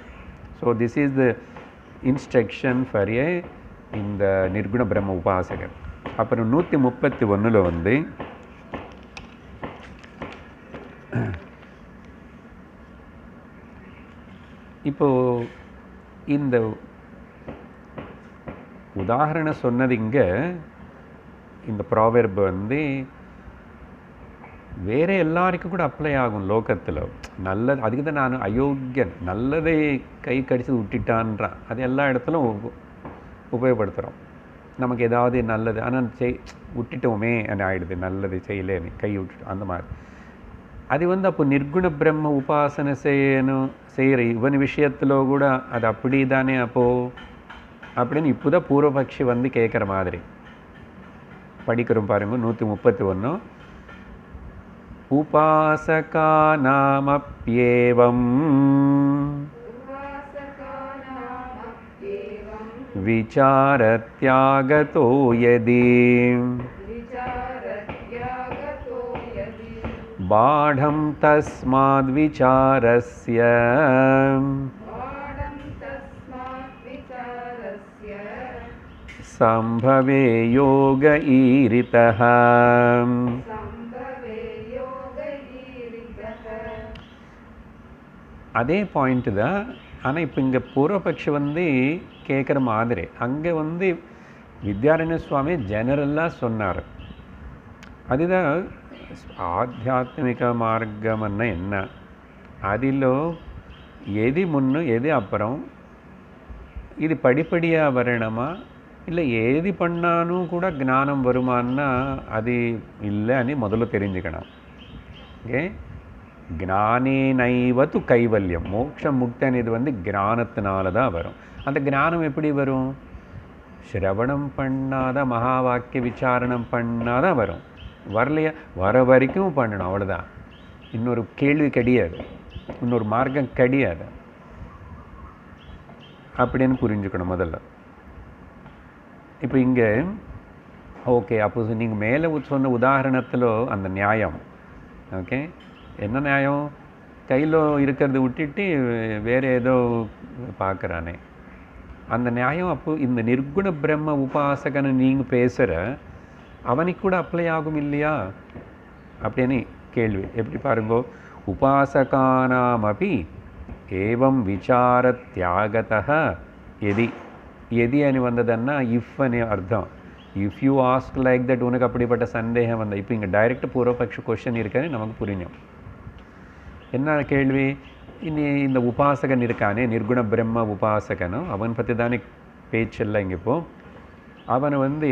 So this is the instruction for இந்த நிர்குண பிரம்ம உபாசகர். அப்புறம் 131 வந்து இப்போது இந்த உதாரணம் சொன்னது இங்கே இந்த ப்ராவெர்ப் வந்து வேறு எல்லாருக்கும் கூட அப்ளை ஆகும் லோகத்தில். நல்லது அதுக்கு தான் நான் அயோக்கியன், நல்லதை கை கடிச்சு விட்டுட்டான்றான். அது எல்லா இடத்துலும் உபயோகப்படுத்துகிறோம். நமக்கு ஏதாவது நல்லது ஆனால் விட்டுட்டோமே என்ன ஆகிடுது, நல்லது செய்யலேன்னு கை விட்டுட்டோம் அந்த மாதிரி. அது வந்து அப்போ நிர்குண பிரம்ம உபாசனை செய்கிற இவன் விஷயத்தில் கூட அது அப்படி தானே அப்போது அப்படின்னு இப்போ தான் பூர்வபக்ஷி வந்து கேட்குற மாதிரி படிக்கிறோம் பாருங்க. 131 உபாசகாநாமப்யேவம் விசாரத்யாகதோ யதி பாடம் தஸ்மாத் விசாரஸ்ய சம்பவே யோக ஈரிதஹ. அதே பாயிண்ட்டு தான். ஆனால் இப்போ இங்கே பூர்வபக்ஷி வந்து கேட்குற மாதிரி அங்கே வந்து வித்யாரண்ய சுவாமி ஜெனரலாக சொன்னார். அதுதான் ஆத்தியாத்மிக மார்க்கம்னா என்ன, அதில் எது முன்னு எது அப்புறம், இது படிப்படியாக வரணுமா இல்லை ஏது பண்ணாலும் கூட ஞானம் வருமானா அது இல்லைன்னு முதல்ல தெரிஞ்சுக்கணும். ஓகே, ஞானேனைவது கைவல்யம். மோட்சம் முக்தன் இது வந்து ஞானத்தினால தான் வரும். அந்த ஞானம் எப்படி வரும்? ஸ்ரவணம் பண்ணாத, மகா வாக்கிய விசாரணம் பண்ணாதான் வரும். வரலையா? வர வரைக்கும் பண்ணணும், அவ்வளோதான். இன்னொரு கேள்வி கிடையாது, இன்னொரு மார்க்கம் கிடையாது அப்படின்னு புரிஞ்சுக்கணும் முதல்ல. இப்போ இங்கே ஓகே, அப்போ நீங்கள் மேலே சொன்ன உதாரணத்தில் அந்த நியாயம், ஓகே, என்ன நியாயம்? கையில் இருக்கிறத விட்டுட்டு வேறு ஏதோ பார்க்குறானே அந்த நியாயம். அப்போ இந்த நிர்குண பிரம்ம உபாசகனை நீங்கள் பேசுகிற அவனுக்கு கூட அப்ளை ஆகும் இல்லையா அப்படின்னு கேள்வி. எப்படி பாருங்கோ, உபாசகானாமபி ஏவம் விசார தியாகதः எதி. எதி అని வந்ததுன்னா இஃப் அனே அர்த்தம். If you ask like that, உனக்கு அப்படிப்பட்ட சந்தேகம் வந்த, இப்போ இங்கே டைரக்ட் பூர்வபக்ஷ கொஸ்டின் இருக்கான்னு நமக்கு புரியும். என்ன கேள்வி? இனி இந்த உபாசகன் இருக்கானே, நிர்குண பிரம்ம உபாசகனும், அவன் பற்றி தானே பேச்செல்லாம் இங்கே. இப்போ அவனை வந்து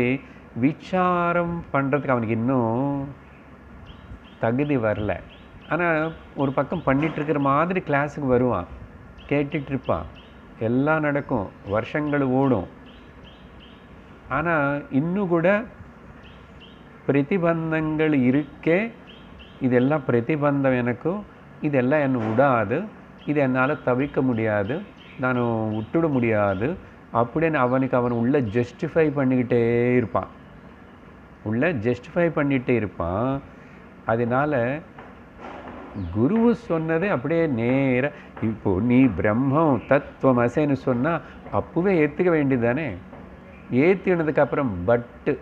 விசாரம் பண்ணுறதுக்கு அவனுக்கு இன்னும் தகுதி வரல. ஆனால் ஒரு பக்கம் பண்ணிகிட்ருக்கிற மாதிரி கிளாஸுக்கு வருவான், கேட்டுட்ருப்பான், எல்லாம் நடக்கும், வருஷங்கள் ஓடும். ஆனால் இன்னும் கூட பிரதிபந்தங்கள் இருக்கே. இதெல்லாம் பிரதிபந்தம் எனக்கும், இதெல்லாம் என்னை விடாது, இது என்னால் தவிர்க்க முடியாது, நான் விட்டுட முடியாது அப்படின்னு அவன் உள்ள ஜஸ்டிஃபை பண்ணிக்கிட்டே இருப்பான், உள்ள ஜஸ்டிஃபை பண்ணிகிட்டே இருப்பான். அதனால் குரு சொன்னது அப்படியே நேராக, இப்போது நீ பிரம்மம் தத்துவம் அசைன்னு சொன்னால் அப்போவே ஏற்றுக்க வேண்டியது தானே. ஏற்றினதுக்கப்புறம் பட்டு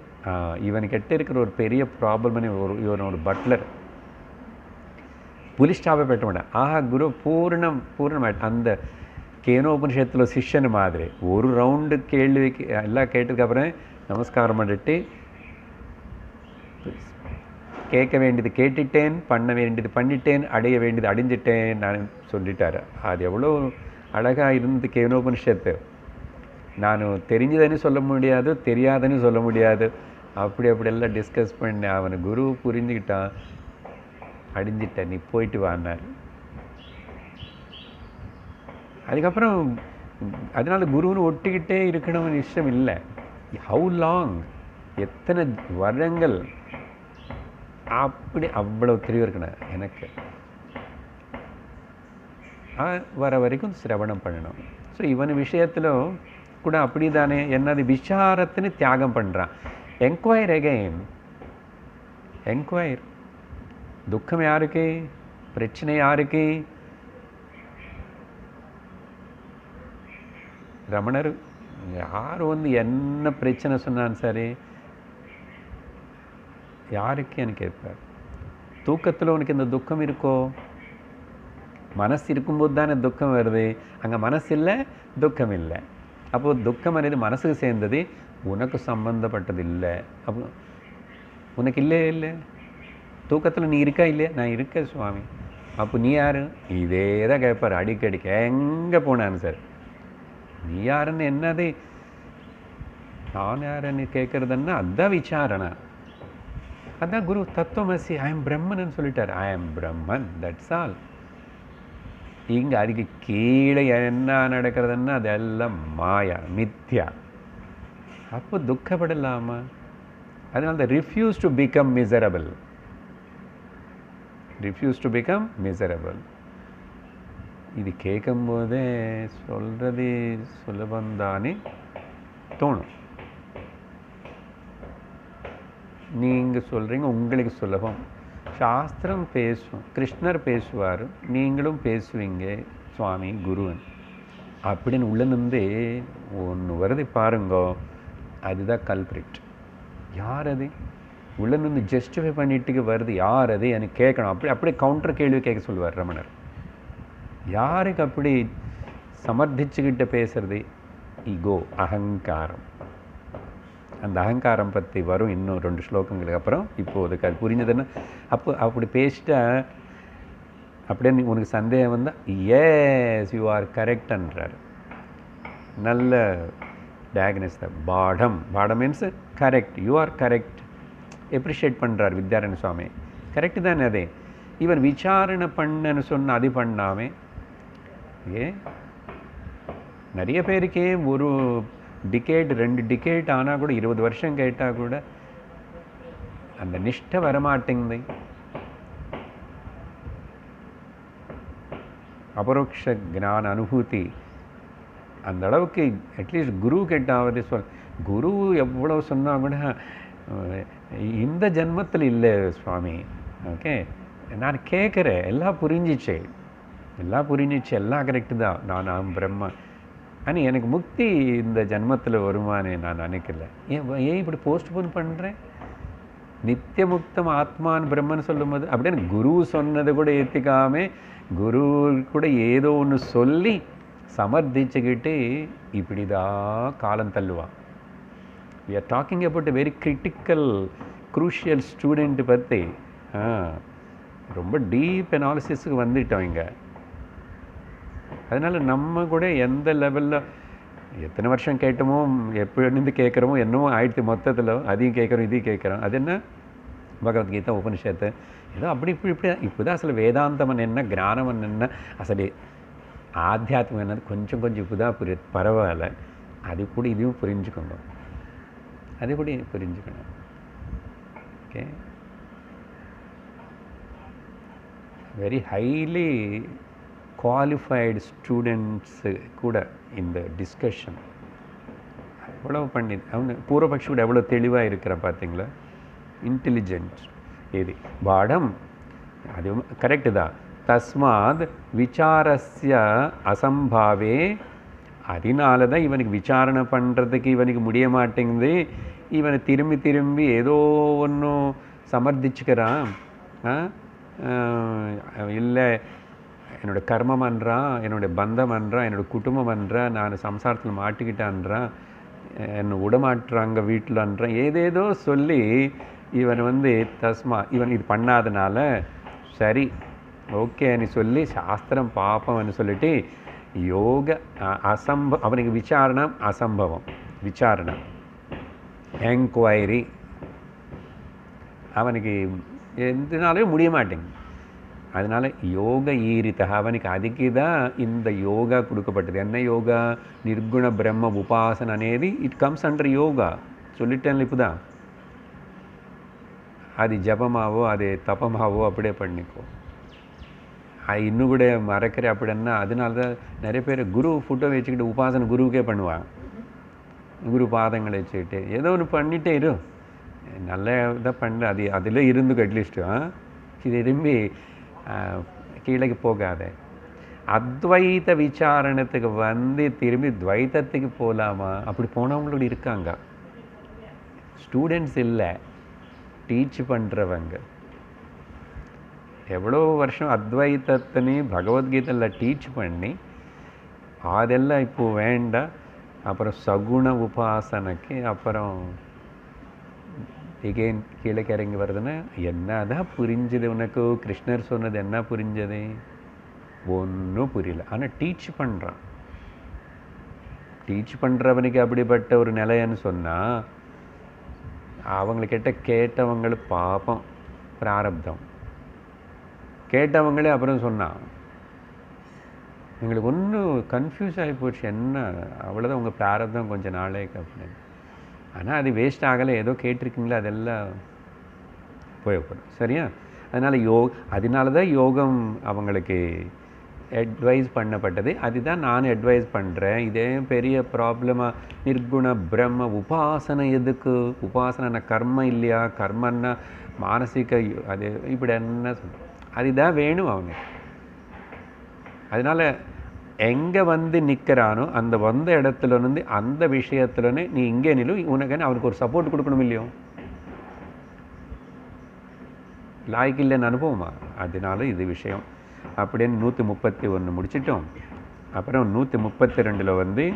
இவனுக்கிட்ட இருக்கிற ஒரு பெரிய ப்ராப்ளம்னு இவனோட பட்லர் புலிஸ்டாப்பை பெட்ட மாட்டேன். ஆஹா குரு பூர்ணமாயிட்டு அந்த கேனோபனிஷத்தில் சிஷ்யன் மாதிரி ஒரு ரவுண்டு கேள்விக்கு எல்லாம் கேட்டதுக்கப்புறம் நமஸ்காரம் பண்ணிட்டு கேட்க வேண்டியது கேட்டுட்டேன், பண்ண வேண்டியது பண்ணிட்டேன், அடைய வேண்டியது அடைஞ்சிட்டேன் நான் சொல்லிட்டார். அது எவ்வளோ அழகாக இருந்து கேனோபனிஷத்து. நான் தெரிஞ்சதுன்னு சொல்ல முடியாது, தெரியாதுன்னு சொல்ல முடியாது, அப்படியெல்லாம் டிஸ்கஸ் பண்ண அவனை குரு புரிஞ்சுக்கிட்டான். அடிஞ்சிட்டேன், நீ போயிட்டு வான்னார். அதுக்கப்புறம் அதனால் குருன்னு ஒட்டிக்கிட்டே இருக்கணும்னு இஷ்டம் இல்லை. ஹவு லாங், எத்தனை வருடங்கள் அப்படி அவ்வளோ தெளிவு இருக்கணும் எனக்கு. வர வரைக்கும் சிரவணம் பண்ணணும். ஸோ இவன் விஷயத்தில் கூட அப்படி தானே, என்னது விசாரத்துன்னு தியாகம் பண்ணுறான். Enquire again, enquire. துக்கம் யாருக்கு, பிரச்சனை யாருக்கு? ரமணர் யார் வந்து என்ன பிரச்சனை சொன்னான்னு சரி, யாருக்கு எனக்கு கேட்பார். தூக்கத்தில் உனக்கு இந்த துக்கம் இருக்கோ? மனசு இருக்கும்போது தானே துக்கம் வருது, அங்கே மனசு இல்லை, துக்கம் இல்லை. அப்போது துக்கம் అనేది மனசுக்கு சேர்ந்தது, உனக்கு சம்பந்தப்பட்டது இல்லை. அப்போ உனக்கு இல்லை தூக்கத்தில் நீ இருக்கா இல்லையா? நான் இருக்கேன் சுவாமி. அப்போ நீ யார்? இதே தான் கேட்பார் அடிக்கடிக்கு, எங்கே போனான்னு சார். நீ யாருன்னு என்னது, நான் யாருன்னு கேட்குறதுன்னா அதுதான் விசாரணை. அதான் குரு தத்துவமசி, ஐ எம் பிரம்மன் சொல்லிட்டார். I am Brahman, that's all. இங்கே அதுக்கு கீழே என்ன நடக்கிறதுன்னா அதெல்லாம் மாயா, மித்யா. அப்போ துக்கப்படலாமா? அதனால தான் refuse to become miserable, refuse to become miserable. இது கேட்கும்போதே சொல்கிறது சுலபந்தானே தோணும். நீங்கள் சொல்கிறீங்க உங்களுக்கு சுலபம், சாஸ்திரம் பேசும், கிருஷ்ணர் பேசுவார், நீங்களும் பேசுவீங்க, சுவாமி குருவன் அப்படின்னு உள்ள நின்று ஒன்று வருது பாருங்கோ, அதுதான் கல்பிரிட். யார் அது? உள்ள நின்று ஜஸ்டிஃபை பண்ணிட்டு வருது, யார் அது எனக்கு கேட்கணும். அப்படியே கவுண்டர் கேள்வி கேட்க சொல்லுவார் ரமணர். யாருக்கு அப்படி சமர்த்திச்சுக்கிட்ட பேசுறது? ஈகோ, அகங்காரம். அந்த அகங்காரம் பற்றி வரும் இன்னும் 2 ஸ்லோகங்களுக்கு அப்புறம். இப்போதுக்கு அது புரிஞ்சதுன்னா அப்போ அப்படி பேசிட்டா அப்படியே உனக்கு சந்தேகம் வந்தால் எஸ் யூ ஆர் கரெக்ட்ன்றார். நல்ல டயக்னஸ் தான். பாடம் means correct, you are correct. Appreciate பண்ணுறார் வித்யாரண்ய சுவாமி. கரெக்டு தானே அது. இவன் விசாரணை பண்ணன்னு சொன்ன அது பண்ணாமே நிறைய பேருக்கே ஒரு டிகேட் 2 டிகேட் ஆனால் கூட 20 வருஷம் கேட்டால் கூட அந்த நிஷ்டை வரமாட்டேங்குது. அபரோக்ஷ ஞான அனுபூதி அந்த அளவுக்கு அட்லீஸ்ட் குரு கேட்டாவது குரு எவ்வளோ சொன்னால் கூட இந்த ஜென்மத்தில் இல்லை சுவாமி. ஓகே, நான் கேட்குறேன், எல்லாம் புரிஞ்சிச்சு, எல்லாம் கரெக்டு தான், நான் பிரம்ம. ஆனால் எனக்கு முக்தி இந்த ஜென்மத்தில் வருமானே நான் நினைக்கல. ஏன் இப்படி போஸ்ட்போன் பண்ணுறேன்? நித்திய முக்தம் ஆத்மான் பிரம்மன் சொல்லும்போது அப்படின்னு குரு சொன்னதை கூட ஏற்றிக்காம குரு கூட ஏதோ ஒன்று சொல்லி சமர்த்திச்சுக்கிட்டு இப்படி தான் காலம் தள்ளுவான். we are talking about a very critical crucial student பற்றி ரொம்ப டீப் அனாலிசிஸுக்கு வந்துட்டோம் இங்கே. அதனால் நம்ம கூட எந்த லெவலில் எத்தனை வருஷம் கேட்டோமோ எப்போருந்து கேட்குறோமோ என்னமோ ஆயிடுத்து மொத்தத்தில், அதையும் கேட்குறோம் இதையும் கேட்குறோம். அது என்ன பகவத்கீதா உபனிஷத்து ஏதோ அப்படி இப்போ தான் அசలు வேதாந்தம் என்ன ஞானம் என்ன அசలు ஆத்தியாத்மம் என்னது கொஞ்சம் இப்போ தான் பரவாயில்ல. அது கூட இதையும் புரிஞ்சுக்கணும், அது கூட புரிஞ்சுக்கணும். Okay, very highly qualified students கூட இந்த டிஸ்கஷன் எவ்வளோ பண்ணி அவங்க பூர்வபக்ஷி கூட எவ்வளோ தெளிவாக இருக்கிற பார்த்தீங்களா, இன்டெலிஜென்ட். இது பாடம் அது கரெக்டு தான். தஸ்மாத் விசாரஸ்ய அசம்பாவே, அதனால தான் இவனுக்கு விசாரணை பண்ணுறதுக்கு இவனுக்கு முடிய மாட்டேங்குது. இவனை திரும்பி ஏதோ ஒன்றும் சமர்த்திச்சுக்கிறான். இல்லை என்னோடய கர்மம் பண்ணுறான், என்னுடைய பந்தம் பண்ணுறான், என்னோடய குடும்பம் பண்ணுறான், நான் சம்சாரத்தில் மாட்டிக்கிட்டான்றான், என்னை விடமாட்டுறாங்க வீட்டில்ன்றான், ஏதேதோ சொல்லி இவன் இவன் இது பண்ணாதனால சரி ஓகேன்னு சொல்லி சாஸ்திரம் பாப்பம்னு சொல்லிட்டு யோக அவனுக்கு விசாரணம் அசம்பவம், விசாரணை என்கொயரி அவனுக்கு எந்தனாலையும் முடிய மாட்டேங்குது. அதனால் யோக ஈரித்தா அவனுக்கு அதுக்கு தான் இந்த யோகா கொடுக்கப்பட்டது. என்ன யோகா? நிர்குண பிரம்ம உபாசன అనేది இட் கம்ஸ் அண்டர் யோகா. சொல்லிட்டேன் இப்போ தான். அது ஜபமாவோ அது தபமாவோ அப்படியே பண்ணிக்கோ. இன்னும் கூட மறக்கிற அப்படின்னா அதனால தான் நிறைய பேர் குரு ஃபோட்டோ வச்சுக்கிட்டு உபாசனை குருவுக்கே பண்ணுவாங்க. குரு பாதங்களை வச்சுக்கிட்டு ஏதோ ஒன்று பண்ணிகிட்டே இரு, நல்ல இதாக பண்ண அது அதில் இருந்துக்கும் அட்லீஸ்ட்டு திரும்பி கீழே போகாத. அத்வைத விசாரணத்துக்கு திரும்பி துவைத்தத்துக்கு போகலாமா? அப்படி போனவங்களோட இருக்காங்க. ஸ்டூடெண்ட்ஸ் இல்லை, டீச் பண்ணுறவங்க. எவ்வளோ வருஷம் அத்வைத்தத்தினி பகவத்கீதையில் டீச் பண்ணி அதெல்லாம் இப்போது வேண்டாம். அப்புறம் சகுண உபாசனைக்கு அப்புறம் எகெயின் கீழே இறங்கி வருதுன்னா என்ன தான் புரிஞ்சுது உனக்கு? கிருஷ்ணர் சொன்னது என்ன புரிஞ்சது? ஒன்றும் புரியல. ஆனால் டீச் பண்ணுறான். டீச் பண்ணுறவனுக்கு அப்படிப்பட்ட ஒரு நிலையன்னு சொன்னால் அவங்கக்கிட்ட கேட்டவங்களை பாப்பம் பிராரப்தம். கேட்டவங்களே அப்புறம் சொன்னான் எங்களுக்கு ஒன்றும் கன்ஃபியூஸ் ஆகி போச்சு, என்ன அவ்வளோதான் உங்கள் பிராரப்தம் கொஞ்சம் நாளைக்கு அப்படின்னு. ஆனால் அது வேஸ்ட் ஆகலை, ஏதோ கேட்டிருக்கீங்களா அதெல்லாம் உபயோகப்படும். சரியா? அதனால் அதனால தான் யோகம் அவங்களுக்கு அட்வைஸ் பண்ணப்பட்டது. அதுதான் நான் அட்வைஸ் பண்ணுறேன். இதே பெரிய ப்ராப்ளமாக நிர்குண பிரம்ம உபாசனை எதுக்கு? உபாசனை கர்ம இல்லையா? கர்மன்னா மானசிக அது இப்படி என்ன சொல்கிறோம், அதுதான் வேணும் அவனுக்கு. அதனால் எங்கே நிற்கிறானோ அந்த வந்த இடத்துல அந்த விஷயத்துலன்னு நீ இங்கே நிலும், உனக்குன்னு அவனுக்கு ஒரு சப்போர்ட் கொடுக்கணும் இல்லையோ? லாய்க்கு இல்லைன்னு அனுபவமா? அதனால இது விஷயம் அப்படின்னு 131 முடிச்சிட்டோம். அப்புறம் 132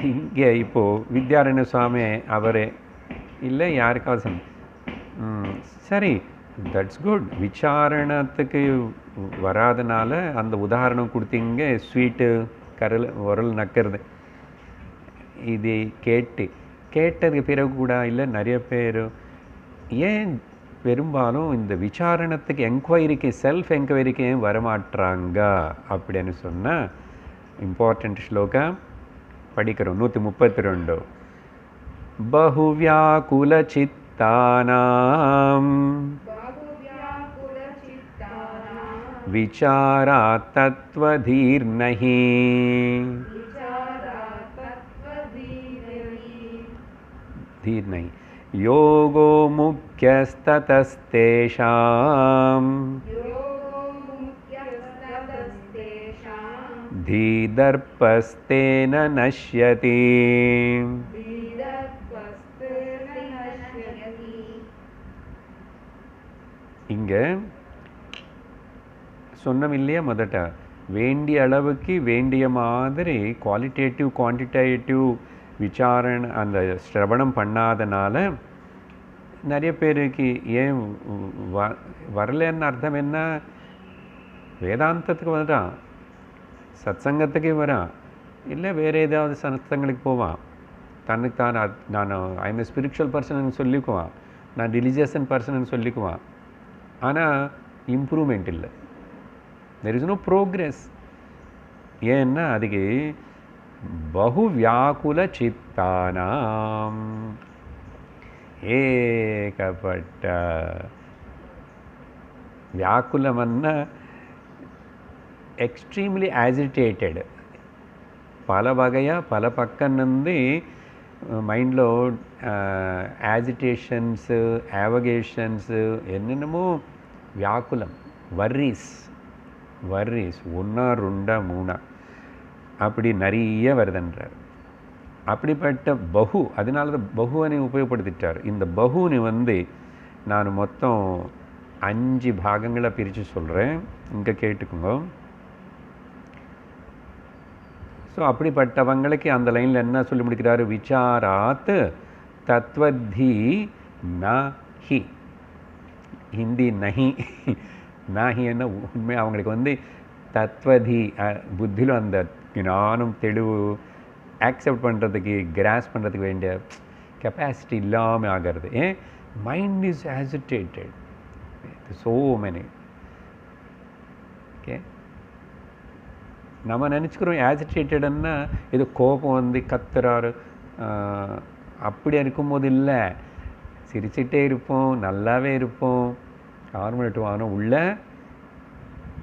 இங்கே இப்போது வித்யாரண்ய சுவாமி அவரே இல்லை யாருக்காவது சரி தட்ஸ் குட். விசாரணத்துக்கு வராதனால அந்த உதாரணம் கொடுத்தீங்க, ஸ்வீட்டு உரல் நக்கிறது. இது கேட்டதுக்கு பிறகு கூட இல்லை நிறைய பேர் ஏன் பெரும்பாலும் இந்த விசாரணத்துக்கு என்கொயரிக்கு செல்ஃப் என்கொயரிக்கு ஏன் வரமாட்டுறாங்க அப்படின்னு சொன்னால் இம்பார்ட்டண்ட் ஸ்லோகா படிக்கிறோம் 132 பகுவ்யாகுலசித்தானாம் விசாரா தத்வதீர்நஹி धीर्नै योगो मुख्यस्ततस्तेषां धीदर्पस्तेन नश्यति இங்கே சொன்னோம் இல்லையா முதட்ட வேண்டிய அளவுக்கு வேண்டிய மாதிரி குவாலிட்டேட்டிவ் குவான்டிடேட்டிவ் விசாரணை அந்த ஸ்ரவணம் பண்ணாதனால நிறைய பேருக்கு ஏன் வரலன்னு அர்த்தம் என்ன வேதாந்தத்துக்கு வரான் சத்சங்கத்துக்கு வரான் இல்லை வேறு ஏதாவது சத்சங்களுக்கு போவான் தன்னுக்கு தான் நான் ஐம் எ ஸ்பிரிச்சுவல் பர்சன் சொல்லிக்குவான் நான் ரிலீஜியஸன் பர்சன் சொல்லிக்குவான் ஆனால் இம்ப்ரூவ்மெண்ட் இல்லை தெர் இஸ் நோ ப்ரோக்ரெஸ் ஏன்னா அதுக்கு பகுவ்யாகுல சித்தானாம் ஏகப்பட்ட வியாக்குலமன்னா எக்ஸ்ட்ரீம்லி ஆஜிடேட்டட் பல வகையாக பல பக்கம்ந்து மைண்டில் ஆஜிடேஷன்ஸு ஆவகேஷன்ஸு என்னென்னமோ வியாக்குலம் வர்ரீஸ் ஒன்றா ரெண்டா மூணா அப்படி நிறைய வருதுன்றார் அப்படிப்பட்ட பகு அதனால தான் பகுவனை உபயோகப்படுத்திட்டார் இந்த பகுனி நான் மொத்தம் 5 பாகங்களை பிரித்து சொல்கிறேன் இங்கே கேட்டுக்கோங்க ஸோ அப்படிப்பட்டவங்களுக்கு அந்த லைனில் என்ன சொல்லி முடிக்கிறாரு விசாராத் தத்வத்தி நஹி ஹிந்தி நஹி என்ன உண்மை அவங்களுக்கு தத்வதி புத்தியில் அந்த ஞானம் தெளிவு ஆக்செப்ட் பண்ணுறதுக்கு கிராஸ் பண்ணுறதுக்கு வேண்டிய கெப்பாசிட்டி இல்லாமல் ஆகிறது ஏன் mind is agitated so many okay நம்ம நினச்சிக்கிறோம் ஆஜிடேட்டடுன்னா ஏதோ கோபம் கத்துறாரு அப்படி இருக்கும்போது இல்லை சிரிச்சிட்டே இருப்போம் நல்லாவே இருப்போம் நார்மல் ஆனால் உள்ள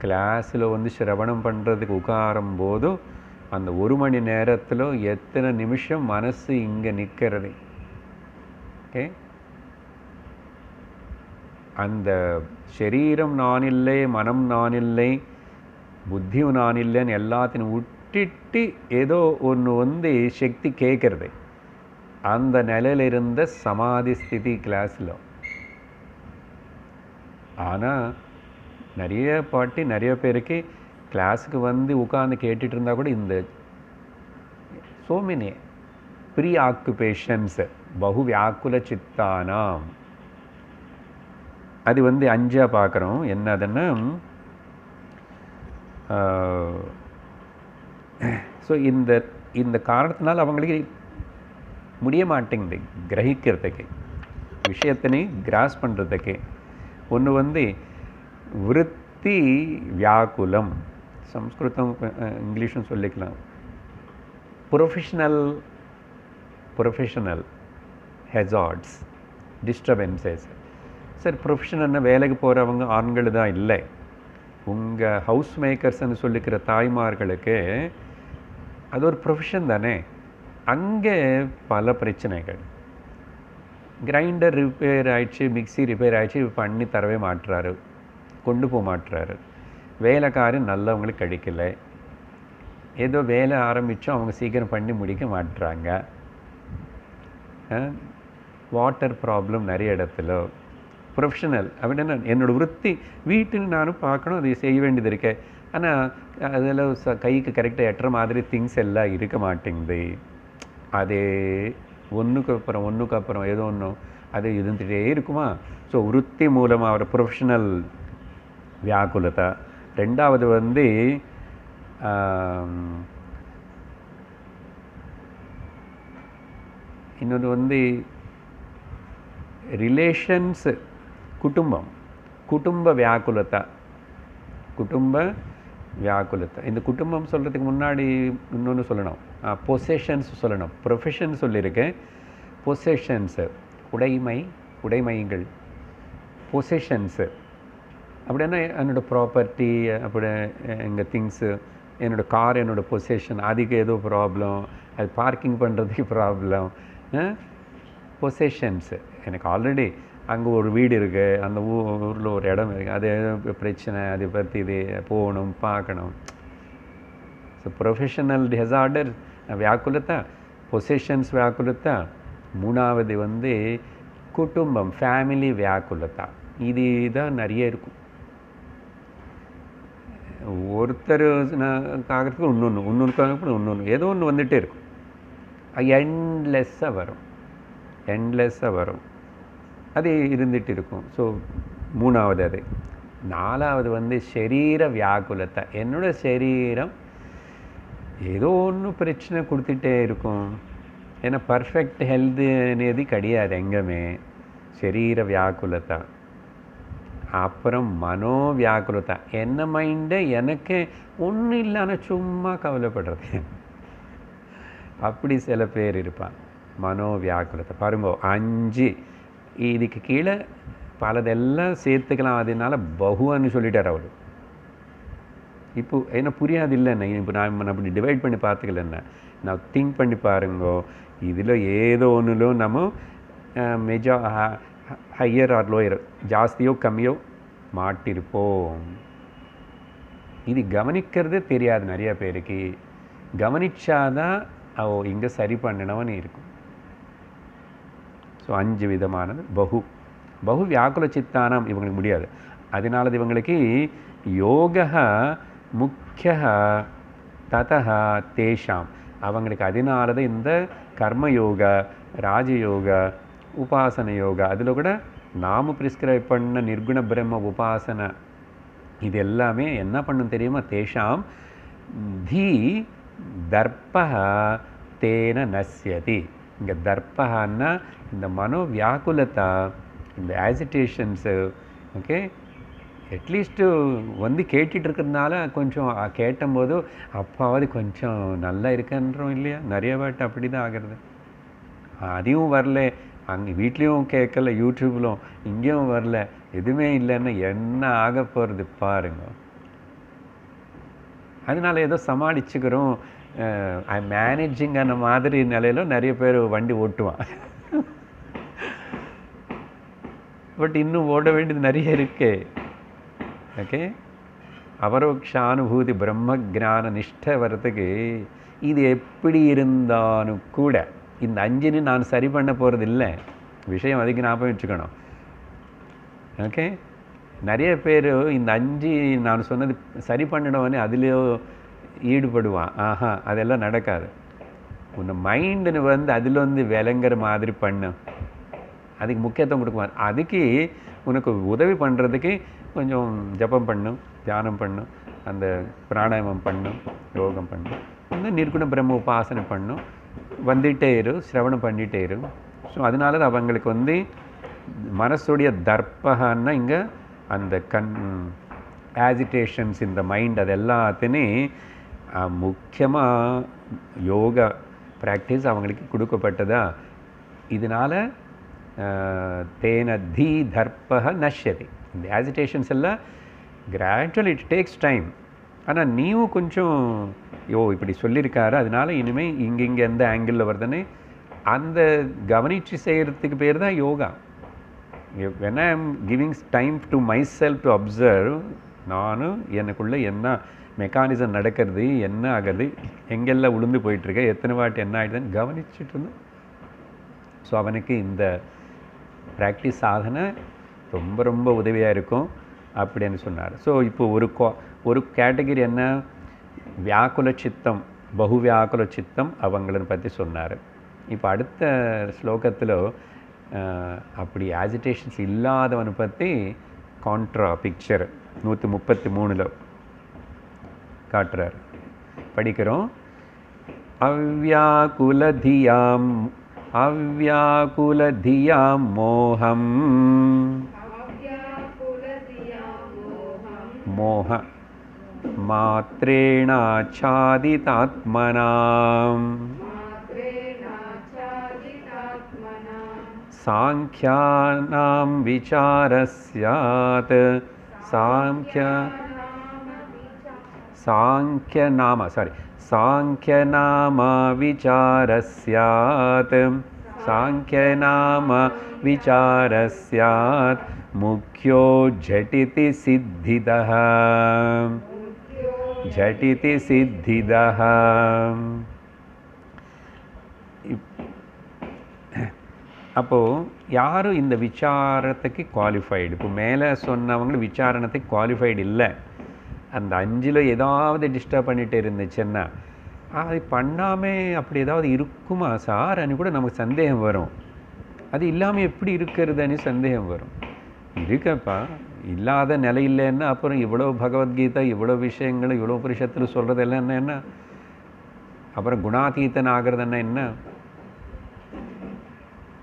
கிளாஸில் சிரவணம் பண்ணுறதுக்கு உட்காரும் போது அந்த 1 மணி நேரத்தில் எத்தனை நிமிஷம் மனசு இங்கே நிற்கிறது ஓகே அந்த சரீரம் நான் இல்லை மனம் நான் இல்லை புத்தியும் நான் இல்லைன்னு எல்லாத்தையும் விட்டுட்டு ஏதோ ஒன்று சக்தி கேட்கறது அந்த நிலையில் இருந்த சமாதி ஸ்திதி கிளாஸில் ஆனால் நிறைய பேருக்கு கிளாஸுக்கு உட்காந்து கேட்டுட்டு இருந்தால் கூட இந்த ஸோ மெனி ப்ரீ ஆக்குபேஷன்ஸ் பகு வியாக்குல சித்தானாம் அது 5 பார்க்குறோம் என்னதுன்னா ஸோ இந்த காரணத்தினால் அவங்களுக்கு முடிய மாட்டேங்குது கிரகிக்கிறதுக்கு விஷயத்தினை கிராஸ் பண்ணுறதுக்கு ஒன்று விருத்தி வியாக்குலம் சம்ஸ்கிருதம் இங்கிலீஷும் சொல்லிக்கலாம் ப்ரொஃபஷனல் ஹெசார்ட்ஸ் டிஸ்டர்பன்சஸ் சார் ப்ரொஃபஷனல்னா வேலைக்கு போகிறவங்க ஆண்கள் தான் இல்லை உங்கள் ஹவுஸ் மேக்கர்ஸ்ன்னு சொல்லிக்கிற தாய்மார்களுக்கு அது ஒரு ப்ரொஃபஷன் தானே அங்கே பல பிரச்சனைகள் கிரைண்டர் ரிப்பேர் ஆயிடுச்சு மிக்சி ரிப்பேர் ஆயிடுச்சு பண்ணி தரவே மாட்டுறாரு கொண்டு போக மாட்டுறாரு வேலைக்காரன் நல்லவங்களுக்கு கிடைக்கல ஏதோ வேலை ஆரம்பித்தோம் அவங்க சீக்கிரம் பண்ணி முடிக்க மாட்டுறாங்க வாட்டர் ப்ராப்ளம் நிறைய இடத்துல ப்ரொஃபஷனல் அப்படின்னா என்னோடய விருத்தி வீட்டில் நானும் பார்க்கணும் அதை செய்ய வேண்டியது இருக்கேன் ஆனால் அதில் கைக்கு கரெக்டாக எட்டுற மாதிரி திங்ஸ் எல்லாம் இருக்க மாட்டேங்குது அதே ஒன்றுக்கு அப்புறம் ஏதோ ஒன்று அது இருந்துகிட்டே இருக்குமா ஸோ விருத்தி மூலமாக ஒரு ப்ரொஃபஷனல் வியாக்குலத்தை ரெண்டாவது இன்னொன்று ரிலேஷன்ஸு குடும்பம், குடும்ப வியாக்குலத்தை, குடும்ப வியாக்குலத்தை. இந்த குடும்பம் சொல்கிறதுக்கு முன்னாடி இன்னொன்று சொல்லணும், பொசஷன்ஸ் சொல்லணும். ப்ரொஃபஷன் சொல்லியிருக்கேன், பொசஷன்ஸு உடைமைகள், பொசஷன்ஸு அப்படின்னா என்னோடய ப்ராப்பர்ட்டி, அப்படி எங்கள் திங்ஸு, என்னோடய கார் என்னோடய பொசஷன், அதுக்கு ஏதோ ப்ராப்ளம், அது பார்க்கிங் பண்ணுறதுக்கு ப்ராப்ளம், பொசஷன்ஸு. எனக்கு ஆல்ரெடி அங்கே ஒரு வீடு இருக்குது, அந்த ஊரில் ஒரு இடம் இருக்குது, அது பிரச்சனை, அதை பற்றி இது போகணும் பார்க்கணும். ஸோ ப்ரொஃபஷனல் டிசார்டர் வியாக்குலத்தை, பொசஷன்ஸ் வியாக்குலத்தை. மூணாவது குடும்பம், ஃபேமிலி வியாக்குலத்தை. இது தான் நிறைய இருக்கும். ஒருத்தர் ஆகிறதுக்கு இன்னொன்று ஏதோ ஒன்று வந்துகிட்டே இருக்கும். எண்ட்லெஸ்ஸாக வரும், அது இருந்துகிட்டு இருக்கும். ஸோ மூணாவது அது. நாலாவது சரீர வியாக்குலத்தை. என்னோட சரீரம் ஏதோ ஒன்று பிரச்சனை கொடுத்துட்டே இருக்கும். ஏன்னா பர்ஃபெக்ட் ஹெல்த்து అనేది கிடையாது எங்கேயுமே. சரீர வியாக்குலத்தை. அப்புறம் மனோ வியாக்குலத்தை. என்ன மைண்டு எனக்கு ஒன்றும் இல்லைன்னா சும்மா கவலைப்படுறது, அப்படி சில பேர் இருப்பான். மனோ வியாக்குலத்தை பாருங்க, 5 இதுக்கு கீழே பலதெல்லாம் சேர்த்துக்கலாம். அதனால பகுன்னு சொல்லிட்டார் அவர். இப்போ என்ன புரியாது இல்லைண்ணே, இப்போ நான் அப்படி டிவைட் பண்ணி பார்த்துக்கலண்ணே, நான் திங்க் பண்ணி பாருங்கோ. இதில் ஏதோ ஒன்றுலோ நம்ம ஹையர் ஆர் லோயர், ஜாஸ்தியோ கம்மியோ மாட்டிருப்போம். இது கவனிக்கிறது தெரியாது நிறைய பேருக்கு. கவனிச்சாதான் இங்கே சரி பண்ணணும்னு இருக்கும். ஸோ 5 விதமானது பகு வியாக்குல சித்தானம் இவங்களுக்கு முடியாது. அதனால இவங்களுக்கு யோக முக்கிய ததः தேஷாம். அவங்களுக்கு அதனால இந்த கர்மயோகா, ராஜயோகா, உபாசன யோகா, அதில் கூட நாம ப்ரிஸ்கிரைப் பண்ண நிர்குண பிரம்ம உபாசனை, இது எல்லாமே என்ன பண்ணும் தெரியுமா? தேஷாம் தி தர்ப்பஹ தேன நஸ்யதி. இங்கே தர்ப்பஹன்னா இந்த மனோ வியாக்குலத்தா, இந்த ஆசிட்டேஷன்ஸு, ஓகே, அட்லீஸ்ட்டு கேட்டுட்டு இருக்கிறதுனால கொஞ்சம் கேட்டபோது அப்பாவது கொஞ்சம் நல்லா இருக்கன்றோம் இல்லையா? நிறைய வாட்டி அப்படி தான் ஆகிறது. அதையும் வரல, அங்கே வீட்லேயும் கேட்கல, யூடியூப்லும் இங்கேயும் வரல, எதுவுமே இல்லைன்னா என்ன ஆக போகிறது பாருங்க. அதனால ஏதோ சமாளிச்சுக்கிறோம், ஐ மேனேஜிங் அந்த மாதிரி நிலையில நிறைய பேர் வண்டி ஓட்டுவான். பட் இன்னும் ஓட வேண்டியது நிறைய இருக்கு. ஓகே, அபரோக்ஷானுபூதி பிரம்ம ஜான நிஷ்டை வர்றதுக்கு இது எப்படி இருந்தாலும் கூட இந்த 5 நான் சரி பண்ண போகிறது இல்லை. விஷயம் அதுக்கு ஞாபகம் வச்சுக்கணும். ஓகே, நிறைய பேர் இந்த 5 நான் சொன்னது சரி பண்ணினவனே அதுலேயோ ஈடுபடுவான். அதெல்லாம் நடக்காது. உன்னை மைண்டுன்னு அதில் விளங்குற மாதிரி பண்ணு, அதுக்கு முக்கியத்துவம் கொடுக்குவார். அதுக்கு உனக்கு உதவி பண்ணுறதுக்கு கொஞ்சம் ஜபம் பண்ணும், தியானம் பண்ணும், அந்த பிராணாயாமம் பண்ணும், யோகம் பண்ணும், இந்த நிர்குண பிரம்ம உபாசனை பண்ணும், வந்துகிட்டே இரு, சிரவணம் பண்ணிகிட்டே இரு. ஸோ அதனால தான் அவங்களுக்கு மனசுடைய தர்ப்பகன்னா இங்கே அந்த ஆஜிடேஷன்ஸ், இந்த மைண்ட், அது எல்லாத்தையும் முக்கியமாக யோகா ப்ராக்டிஸ் அவங்களுக்கு கொடுக்கப்பட்டதா. இதனால் தேன தி தர்ப்பக நஷ்யதி. இந்த ஆஜிடேஷன்ஸ் எல்லாம் கிராஜுவல், இட் டேக்ஸ் டைம். ஆனால் நீயும் கொஞ்சம் இப்படி சொல்லியிருக்காரு, அதனால இனிமேல் இங்கே எந்த ஆங்கிளில் வருதுன்னு அந்த கவனித்து செய்கிறதுக்கு பேர் தான் yoga. when I am giving time to myself to observe, நானும் எனக்குள்ளே என்ன மெக்கானிசம் நடக்கிறது, என்ன ஆகுது, எங்கெல்லாம் உளுந்து போயிட்டுருக்க, எத்தனை வாட்டி என்ன ஆகிடுதுன்னு கவனிச்சுட்டு இருந்தோம். ஸோ அவனுக்கு இந்த ப்ராக்டிஸ் சாதனை ரொம்ப ரொம்ப உதவியாக இருக்கும் அப்படின்னு சொன்னார். ஸோ இப்போ ஒரு கேட்டகரி என்ன, வியாக்குல சித்தம், பகு வியாக்குல சித்தம், அவங்கள பற்றி சொன்னார். இப்போ அடுத்த ஸ்லோகத்தில் அப்படி ஆஜிடேஷன்ஸ் இல்லாதவனை பற்றி கான்ட்ரா பிக்சர் 133 காட்டுறார். படிக்கிறோம். அவ்யாகுலதியாம் மோகம் மோக மாத்ரேணாச்சாதிதாத்மனாம் சாங்க்யானாம் விசாரஸ்யாத் சாங்க்யநாம விசாரஸ்யாத் முக்யோ ஜடிதி சித்திதः அப்போது யாரும் இந்த விசாரத்துக்கு குவாலிஃபைடு. இப்போ மேலே சொன்னவங்களும் விசாரணத்துக்கு குவாலிஃபைடு இல்லை. அந்த 5ல் ஏதாவது டிஸ்டர்ப் பண்ணிட்டு இருந்துச்சுன்னா அது பண்ணாமல் அப்படி ஏதாவது இருக்குமா சார் அனு கூட நமக்கு சந்தேகம் வரும். அது இல்லாமல் எப்படி இருக்கிறதுன்னு சந்தேகம் வரும். இருக்கப்பா, இல்லாத நிலை இல்லைன்னா அப்புறம் இவ்வளோ பகவத்கீதை, இவ்வளோ விஷயங்கள், இவ்வளோ புருஷத்தில் சொல்கிறதெல்லாம் என்ன, அப்புறம் குணாதீதன் ஆகிறதுன்னா என்ன?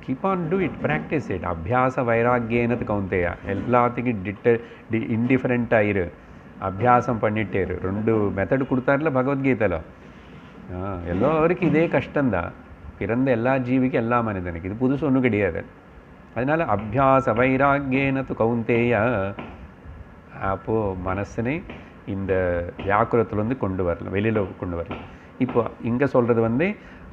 Keep on do it, practise it. அபியாச வைராக்கியனது கவுந்தையா, எல்லாத்துக்கும் இன்டிஃபரெண்ட்டாக இரு, அபியாசம் பண்ணிட்டே இரு. 2 மெத்தடு கொடுத்தாருல பகவத்கீதையில். எல்லோருக்கும் இதே கஷ்டம்தான், பிறந்த எல்லா ஜீவிக்கும் எல்லா மனிதனுக்கு. இது புதுசு ஒன்றும் கிடையாது. அதனால் அபியாச வைராக்கியனது கவுந்தேயா. அப்போது மனசனை இந்த வியாக்குலத்துலேருந்து கொண்டு வரலாம், வெளியில் கொண்டு வரலாம். இப்போ இங்கே சொல்கிறது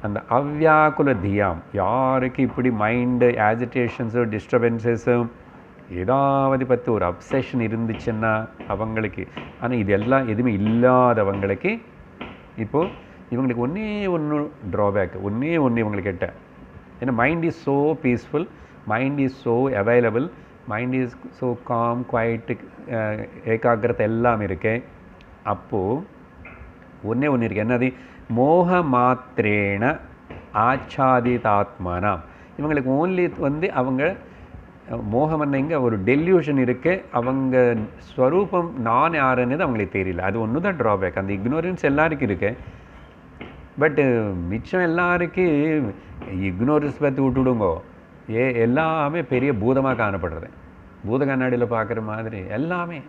அந்த அவ்யாக்குல தியாம். யாருக்கு இப்படி மைண்டு ஆஜிடேஷன்ஸோ டிஸ்டர்பன்ஸஸும் ஏதாவது பற்றி ஒரு அப்சஷன் இருந்துச்சுன்னா அவங்களுக்கு, ஆனால் இது எல்லாம் எதுவுமே இல்லாதவங்களுக்கு இப்போது இவங்களுக்கு ஒன்று ட்ராபேக், ஒன்று இவங்களுக்கு கிட்ட. ஏன்னா mind is so peaceful, mind is so available, mind is so calm, quiet, ஏகாகிரத்தை எல்லாம் இருக்கு. அப்போது ஒன்று இருக்குது. என்னது? மோக மாத்திரேன ஆச்சாதிதாத்மனாம். இவங்களுக்கு ஓன்லி அவங்க மோகம் இங்கே ஒரு டெல்யூஷன் இருக்குது. அவங்க ஸ்வரூபம் நான் யாருன்னு அவங்களுக்கு தெரியல. அது ஒன்று தான் ட்ராபேக். அந்த இக்னோரன்ஸ் எல்லாருக்கும் இருக்குது. பட்டு மிச்சம் எல்லாருக்கும் இக்னோரன்ஸ் பற்றி விட்டுடுங்கோ, எல்லாமே பெரிய பூதமாக காணப்படுறது. பூத கண்ணாடியில் பார்க்குற மாதிரி எல்லாமே.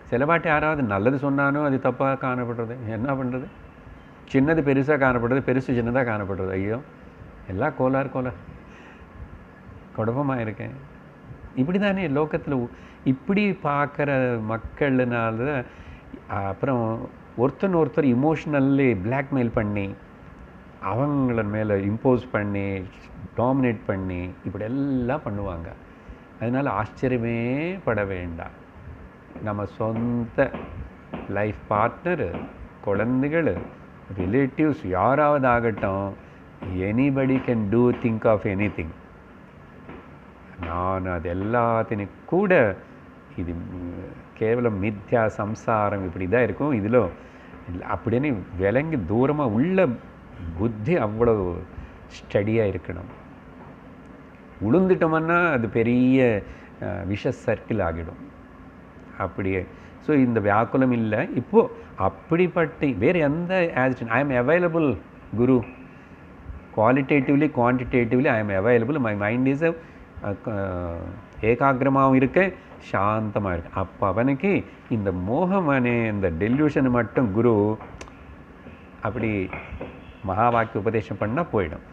சில பாட்டு யாராவது நல்லது சொன்னானோ அது தப்பாக காணப்படுறது. என்ன பண்ணுறது? சின்னது பெருசாக காணப்படுறது, பெருசு சின்னதாக காணப்படுறது. ஐயோ, எல்லாம் கோளாறு குழப்பமாக இருக்கேன். இப்படி தானே லோகத்தில் இப்படி பார்க்குற மக்கள்னால அப்புறம் ஒருத்தர் இமோஷ்னல்லி பிளாக்மெயில் பண்ணி அவங்கள மேலே இம்போஸ் பண்ணி டாமினேட் பண்ணி இப்படி எல்லாம் பண்ணுவாங்க. அதனால் ஆச்சரியமே பட வேண்டாம். நம்ம சொந்த லைஃப் பார்ட்னர், குழந்தைகள், ரிலேட்டிவ்ஸ் யாராவது ஆகட்டும், anybody can to think of anything. நான் அது எல்லாத்தையும் கூட இது கேவலம் மித்யா சம்சாரம் இப்படி தான் இருக்கும். இதில் அப்படின்னு விலங்கி தூரமாக உள்ள புத்தி அவ்வளோ ஸ்டடியாக இருக்கணும். உளுந்துட்டோம்னா அது பெரிய விஷ சர்க்கிள் ஆகிடும். அப்படியே ஸோ இந்த வியாக்குலம் இல்லை. இப்போது அப்படிப்பட்ட வேறு எந்த action I am available guru, qualitatively quantitatively I am available. My mind is ஏகாகிரமாகவும் இருக்க, சாந்தமாக இருக்கு. அப்போ அவனுக்கு இந்த மோகமான இந்த டெல்யூஷன் மட்டும் குரு அப்படி மகா வாக்கிய உபதேசம் பண்ணால் போயிடும்.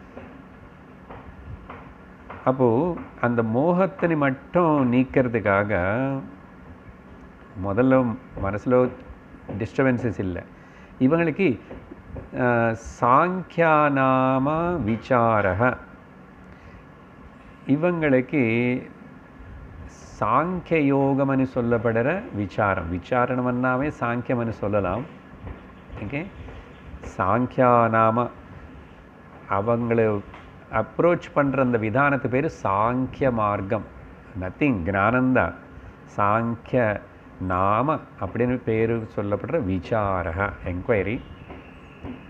அப்போது அந்த மோகத்தினை மட்டும் நீக்கிறதுக்காக முதல்ல மனசில் டிஸ்டர்பன்சஸ் இல்லை. இவங்களுக்கு சாங்கியானாம விசாரக, இவங்களுக்கு சாங்கிய யோகம்னு சொல்லப்படுற விசாரணம்னாவே சாங்கியம்னு சொல்லலாம். ஓகே, சாங்கியானாம அவங்களை அப்ரோச் பண்ணுற அந்த விதானத்து பேர் சாங்கிய மார்க்கம். நத்திங், ஞானந்தா. சாங்கிய நாம அப்படின்னு பேர் சொல்லப்படுற விசாரக, என்கொயரி.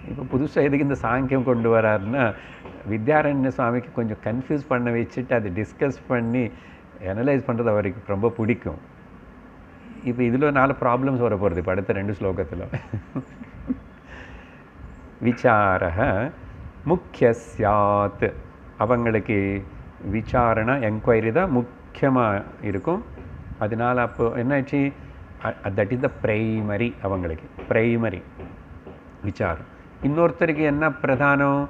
இப்போ புதுசாக எதுக்கு இந்த சாங்கியம் கொண்டு வராருன்னா, வித்யாரண்ய சுவாமிக்கு கொஞ்சம் கன்ஃபியூஸ் பண்ண வச்சுட்டு அதை டிஸ்கஸ் பண்ணி அனலைஸ் பண்ணுறது அவருக்கு ரொம்ப பிடிக்கும். இப்போ இதில் 4 ப்ராப்ளம்ஸ் வர போகிறது இப்போ அடுத்த 2 ஸ்லோகத்தில். விசாரக முக்கிய சாத், அவங்களுக்கு விசாரணை என்கொயரி தான் முக்கியமாக இருக்கும். அதனால் அப்போ என்னாச்சு, தட் இஸ் த பிரைமரி, அவங்களுக்கு பிரைமரி விசாரம். இன்னொருத்தருக்கு என்ன பிரதானம்,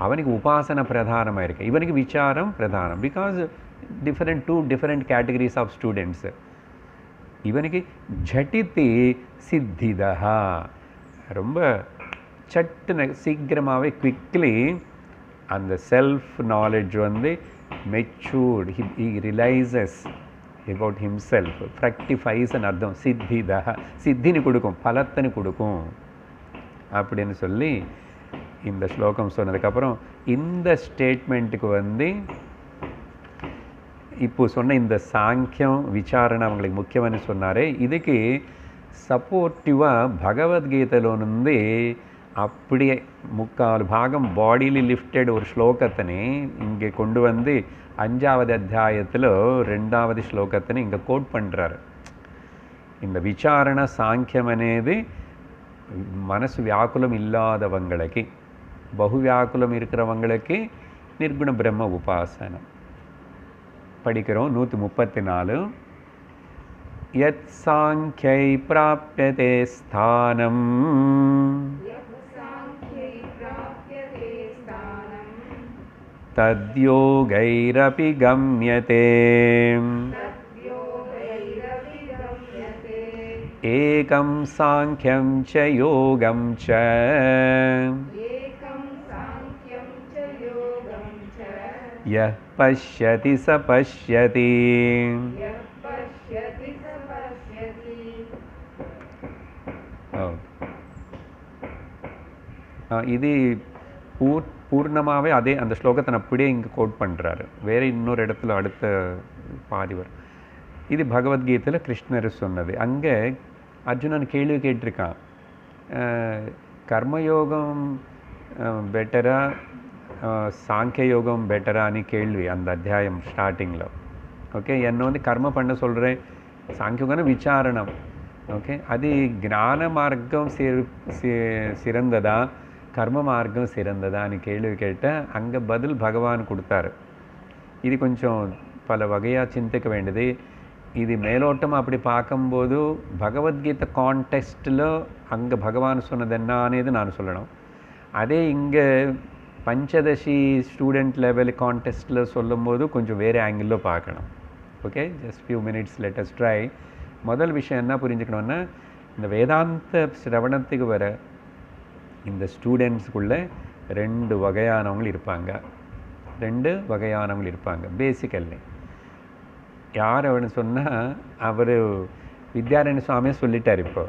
அவனுக்கு உபாசன பிரதானமாக இருக்குது, இவனுக்கு விசாரம் பிரதானம். Because two different categories of students. இவனுக்கு ஜட்டித்தி சித்திதா, ரொம்ப சட்டுன்னு சீக்கிரமாகவே குவிக்லி அந்த செல்ஃப் நாலேஜ் வந்து matured, he realises about himself, fructifies ன்னு அர்த்தம். சித்திதா, சித்தின்னு கொடுக்கும், பலத்தனு கொடுக்கும் அப்படின்னு சொல்லி இந்த ஸ்லோகம் சொன்னதுக்கப்புறம் இந்த ஸ்டேட்மெண்ட்டுக்கு வந்து இப்போ சொன்ன இந்த சாங்கியம் விசாரணை அவங்களுக்கு முக்கியம்னு சொன்னார். இதுக்கு சப்போர்ட்டிவாக பகவத்கீதையிலோனுந்து அப்படியே 3/4 பாகம் பாடியிலி லிஃப்டட் ஒரு ஸ்லோகத்தினை இங்கே கொண்டு வந்து 5வது அத்தியாயத்தில் 2வது ஸ்லோகத்தினை இங்கே கோட் பண்ணுறாரு. இந்த விசாரண சாங்கியம் అనేది మనసు వ్యాకులం ఇల్లాదవంగళకి, బహువ్యాకులం இருக்கிறவங்களுக்கு నిర్గుణ బ్రహ్మ ఉపాసన படிக்கிறோம். 134. யத் சாங்கியை பிராப்யதே ஸ்தானம் தத்யோகைரபி கம்யதே ஏகம் சாங்கியம் ச யோகம் ச யः பஷ்யதி ச பஷ்யதி. இது பூர்ணமாகவே அதே அந்த ஸ்லோகத்தை அப்படியே இங்கே கோட் பண்ணுறாரு. வேறு இன்னொரு இடத்துல அடுத்த பாதி வரும். இது பகவத்கீதையில் கிருஷ்ணர் சொன்னது. அங்கே அர்ஜுனன் கேள்வி கேட்டிருக்கான், கர்மயோகம் பெட்டரா சாங்கிய யோகம் பெட்டரான்னு கேள்வி அந்த அத்தியாயம் ஸ்டார்டிங்கில். ஓகே, என்னை வந்து கர்ம பண்ண சொல்கிறேன், சாங்கியோகம்னா விசாரணம். ஓகே, அது ஞான மார்க்கம் சிறந்ததா கர்ம மார்க்கம் சிறந்ததான்னு கேள்வி கேட்டால் அங்கே பதில் பகவான் கொடுத்தாரு. இது கொஞ்சம் பல வகையாக சிந்திக்க வேண்டியது. இது மேலோட்டமாக அப்படி பார்க்கும்போது பகவத்கீதை கான்டெஸ்ட்டில் அங்கே பகவான் சொன்னது என்னன்னு நான் சொல்லணும். அதே இங்கே பஞ்சதசி ஸ்டூடெண்ட் லெவல் கான்டெஸ்ட்டில் சொல்லும்போது கொஞ்சம் வேறு ஆங்கிளில் பார்க்கணும். Okay, just few minutes let us try. முதல் விஷயம் என்ன புரிஞ்சுக்கணுன்னா, இந்த வேதாந்த சிரவணத்துக்கு வர இந்த ஸ்டூடெண்ட்ஸுக்குள்ளே 2 வகையானவங்க இருப்பாங்க. 2 வகையானவங்க இருப்பாங்க பேசிக்கல்லி. யார் அவனு சொன்னால், அவர் வித்யாரண்ய சுவாமியை சொல்லிட்டார். இப்போ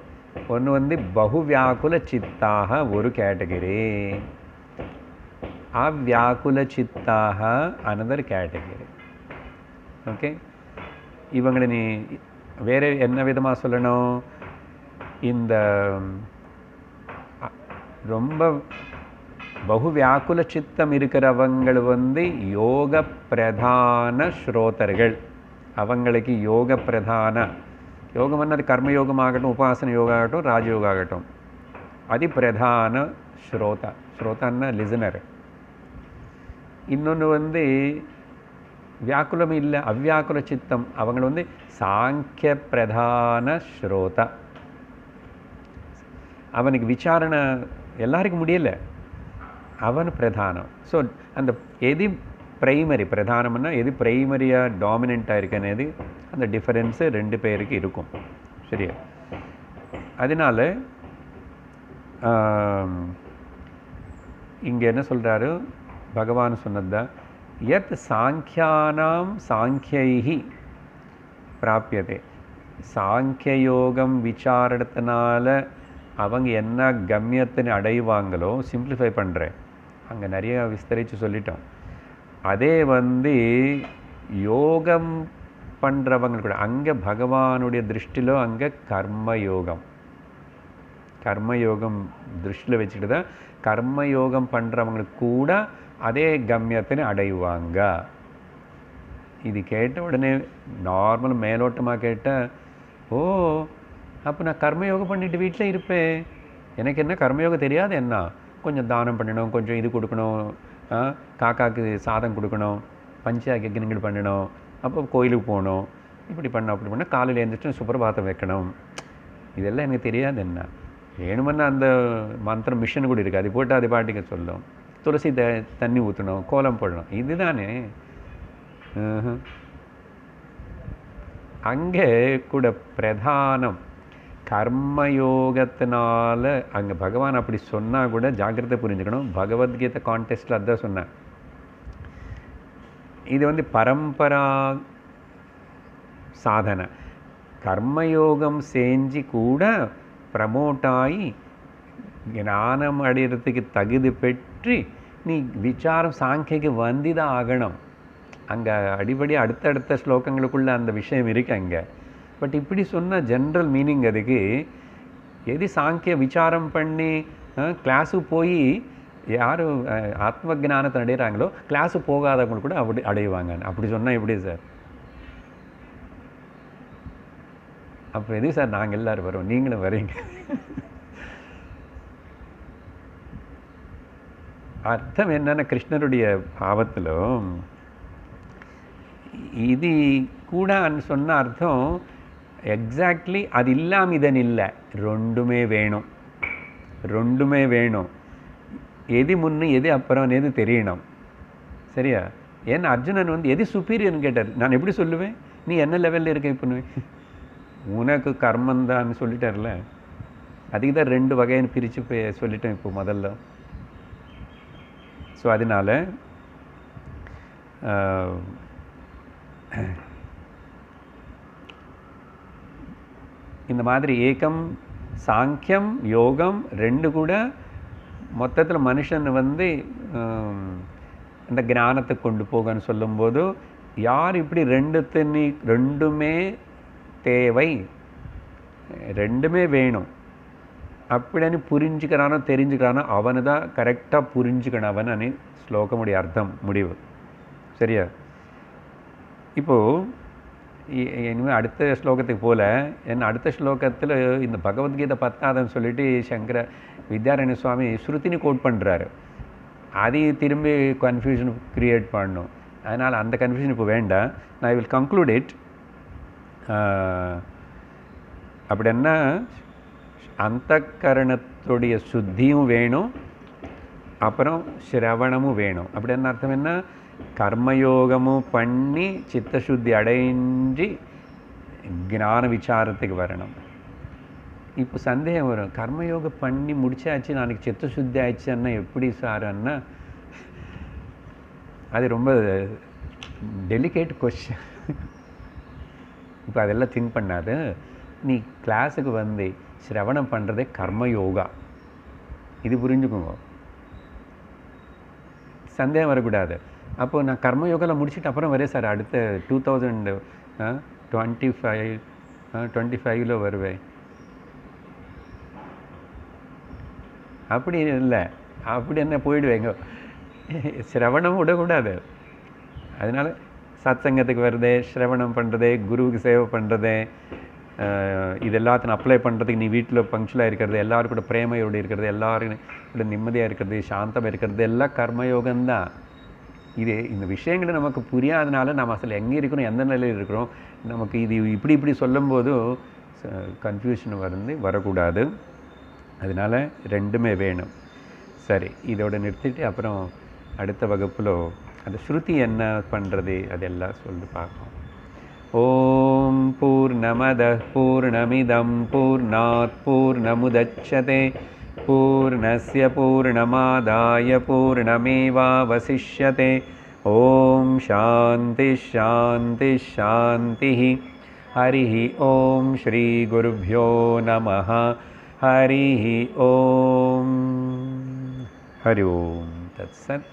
ஒன்று வந்து பகுவியாக்குல சித்தாக ஒரு கேட்டகரி, அவ்யாக்குல சித்தாக அனதர் கேட்டகரி. ஓகே, இவங்களை நீ வேறு என்ன விதமாக சொல்லணும், இந்த ரொம்ப பகுவியாக்குல சித்தம் இருக்கிறவங்க வந்து யோக பிரதான ஸ்ரோதர்கள். அவங்களுக்கு யோக பிரதான யோகம் அது கர்மயோகம் ஆகட்டும், உபாசன யோகம் ஆகட்டும், ராஜயோகம் ஆகட்டும், அது பிரதான ஸ்ரோதா. ஸ்ரோதான்னா லிசனர். இன்னொன்று வந்து வியாக்குலம் இல்லை, அவ்யாக்குல சித்தம். அவங்க வந்து சாங்கிய பிரதான ஸ்ரோதா. அவனுக்கு விசாரணை எல்லாருக்கும் முடியலை, அவன் பிரதானம். ஸோ அந்த எது பிரைமரி பிரதானம்னா எது பிரைமரியாக டாமினண்ட்டாக இருக்குன்னு அந்த டிஃபரன்ஸு 2 பேருக்கு இருக்கும். சரியா? அதனால் இங்கே என்ன சொல்கிறாரு பகவான் சொன்னதுதான், யத் சாங்கியானாம் சாங்கியைஹி பிராப்யதே. சாங்கியயோகம் விசாரணத்தினால அவங்க என்ன கம்யத்தினை அடைவாங்களோ, சிம்பிளிஃபை பண்ணுறேன், அங்கே நிறைய விஸ்தரித்து சொல்லிட்டோம். அதே வந்து யோகம் பண்ணுறவங்க கூட அங்கே பகவானுடைய திருஷ்டிலோ அங்கே கர்மயோகம் திருஷ்டியில் வச்சுட்டு தான் கர்மயோகம் பண்ணுறவங்களுக்கு கூட அதே கம்யத்தினை அடைவாங்க. இது கேட்ட உடனே நார்மல் மேலோட்டமாக கேட்டால், ஓ அப்போ நான் கர்மயோகம் பண்ணிட்டு வீட்டில் இருப்பேன், எனக்கு என்ன கர்மயோகம் தெரியாது என்ன, கொஞ்சம் தானம் பண்ணணும், கொஞ்சம் இது கொடுக்கணும், காக்காவுக்கு சாதம் கொடுக்கணும், பஞ்சாயக்ஞங்கள் பண்ணணும், அப்போ கோயிலுக்கு போகணும், இப்படி பண்ண அப்படி பண்ண காலையில் எழுந்திரிச்சு சுப்பிரபாதம் வைக்கணும். இதெல்லாம் எனக்கு தெரியாது. என்ன வேணுமென்னா அந்த மந்திரம் மிஷின் கூட இருக்குது, அது போட்டு அது பாட்டுக்கு சொல்லும். துளசி தண்ணி ஊற்றணும், கோலம் போடணும், இதுதானே. அங்கே கூட பிரதானம் கர்மயோகத்தினால அங்கே பகவான் அப்படி சொன்னால் கூட ஜாக்கிரதை புரிஞ்சுக்கணும். பகவத்கீதை கான்டெஸ்ட்டில் அதுதான் சொன்னேன். இது வந்து பரம்பரா சாதனை. கர்மயோகம் செஞ்சு கூட ப்ரமோட் ஆகி ஞானம் அடைகிறதுக்கு தகுதி பெற்று நீ விசாரம் சாங்கியக்கு வந்து தான் ஆகணும். அங்கே அடிப்படி அடுத்தடுத்த ஸ்லோகங்களுக்குள்ள அந்த விஷயம் இருக்கு அங்கே. பட் இப்படி சொன்ன ஜென்ரல் மீனிங் அதுக்கு எது சாங்கிய விசாரம் பண்ணி கிளாஸுக்கு போய் யார் ஆத்ம ஜானத்தை அடைகிறாங்களோ கிளாஸு போகாதவங்க கூட அப்படி அடைவாங்க. அப்படி சொன்னால் எப்படி சார்? அப்போ எது சார் நாங்கள் எல்லோரும் வரோம், நீங்களும் வரீங்க? அர்த்தம் என்னென்னா கிருஷ்ணருடைய பாவத்திலும் இது கூட சொன்ன அர்த்தம் எக்ஸாக்ட்லி அது இல்லாமல் இதன் இல்லை, ரெண்டுமே வேணும். ரெண்டுமே வேணும். எது முன்னு எது அப்புறம் எது தெரியணும். சரியா? ஏன்னா அர்ஜுனன் வந்து எது சுப்பீரியர்னு கேட்டார். நான் எப்படி சொல்லுவேன்? நீ என்ன லெவலில் இருக்க இப்போ? உனக்கு கர்மந்தான்னு சொல்லிட்டார்ல, அதுக்கு தான் 2 வகைன்னு பிரித்து சொல்லிட்டேன் இப்போ முதல்ல. ஸோ அதனால் இந்த மாதிரி ஏகம் சாங்கியம் யோகம் 2 கூட மொத்தத்தில் மனுஷன் வந்து இந்த ஞானத்தை கொண்டு போகன்னு சொல்லும்போது யார் இப்படி ரெண்டுமே தேவை, ரெண்டுமே வேணும் அப்படின்னு புரிஞ்சுக்கிறானோ தெரிஞ்சுக்கிறானோ அவனு தான் கரெக்டாக புரிஞ்சுக்கணும் அவன் ஸ்லோகமுடைய அர்த்தம் முடிவு. சரியா? இப்போது இனிமேல் அடுத்த ஸ்லோகத்துக்கு போல என்ன அடுத்த ஸ்லோகத்தில் இந்த பகவத்கீதை பத்தாதன்னு சொல்லிட்டு சங்கர வித்யாரண்ய சுவாமி ஸ்ருதினி கோட் பண்ணுறாரு. அதையும் திரும்பி கன்ஃபியூஷன் க்ரியேட் பண்ணணும். அதனால் அந்த கன்ஃபியூஷன் இப்போ வேண்டாம். நான் ஐ வில் கன்க்ளூட் இட். அப்படின்னா அந்த கரணத்துடைய சுத்தியும் வேணும், அப்புறம் சிரவணமும் வேணும். அப்படி என்ன அர்த்தம்? என்ன கர்மயோகமும் பண்ணி சித்தசுத்தி அடைஞ்சு ஞான விசாரத்துக்கு வரணும். இப்போ சந்தேகம் வரும், கர்மயோகம் பண்ணி முடிச்சாச்சு நாளைக்கு சித்தசுத்தி ஆயிடுச்சுன்னா எப்படி சார்ன்னா அது ரொம்ப டெலிகேட் கொஸ்டின். இப்போ அதெல்லாம் திங்க் பண்ணாது. நீ கிளாஸுக்கு வந்து சிரவணம் பண்ணுறதே கர்மயோகா, இது புரிஞ்சுக்கோங்க. சந்தேகம் வரக்கூடாது. அப்போது நான் கர்மயோகாவில் முடிச்சுட்டு அப்புறம் வரேன் சார், அடுத்த 2025 வருவேன். அப்படி இல்லை, அப்படி என்ன போயிடுவேங்க. சிரவணம் விடக்கூடாது. அதனால் சத் சங்கத்துக்கு வருது, சிரவணம் பண்ணுறது, குருவுக்கு சேவை பண்ணுறது, இது எல்லாத்தையும் அப்ளை பண்ணுறதுக்கு நீ வீட்டில் பங்க்சுவலாக இருக்கிறது, எல்லோரும் கூட பிரேமையோடு இருக்கிறது, எல்லோரும் கூட நிம்மதியாக இருக்கிறது, சாந்தமாக இருக்கிறது, எல்லாம் கர்மயோகம்தான். இந்த விஷயங்களை நமக்கு புரியாதனால நம்ம அசல் எங்கே இருக்கிறோம், எந்த நிலையில் இருக்கிறோம், நமக்கு இது இப்படி சொல்லும்போது கன்ஃபியூஷன் வரக்கூடாது. அதனால் ரெண்டுமே வேணும். சரி, இதோட நிறுத்திட்டு அப்புறம் அடுத்த வகுப்பில் அந்த ஸ்ருதி என்ன பண்ணுறது அதெல்லாம் சொல்லி பார்ப்போம். ஓம் பூர்ணமதః பூர்ணமிதம் பூர்ணாத் பூர்ணமுதச்யதே பூர்ணஸ்ய பூர்ணமாதாய பூர்ணமேவாவசிஷ்யதே. ஓம் சாந்தி சாந்தி சாந்தி. ஹரிः ஓம் ஸ்ரீ குருभ्यो நமः. ஹரிः ஓம். ஹரி ஓம் தத்சத்.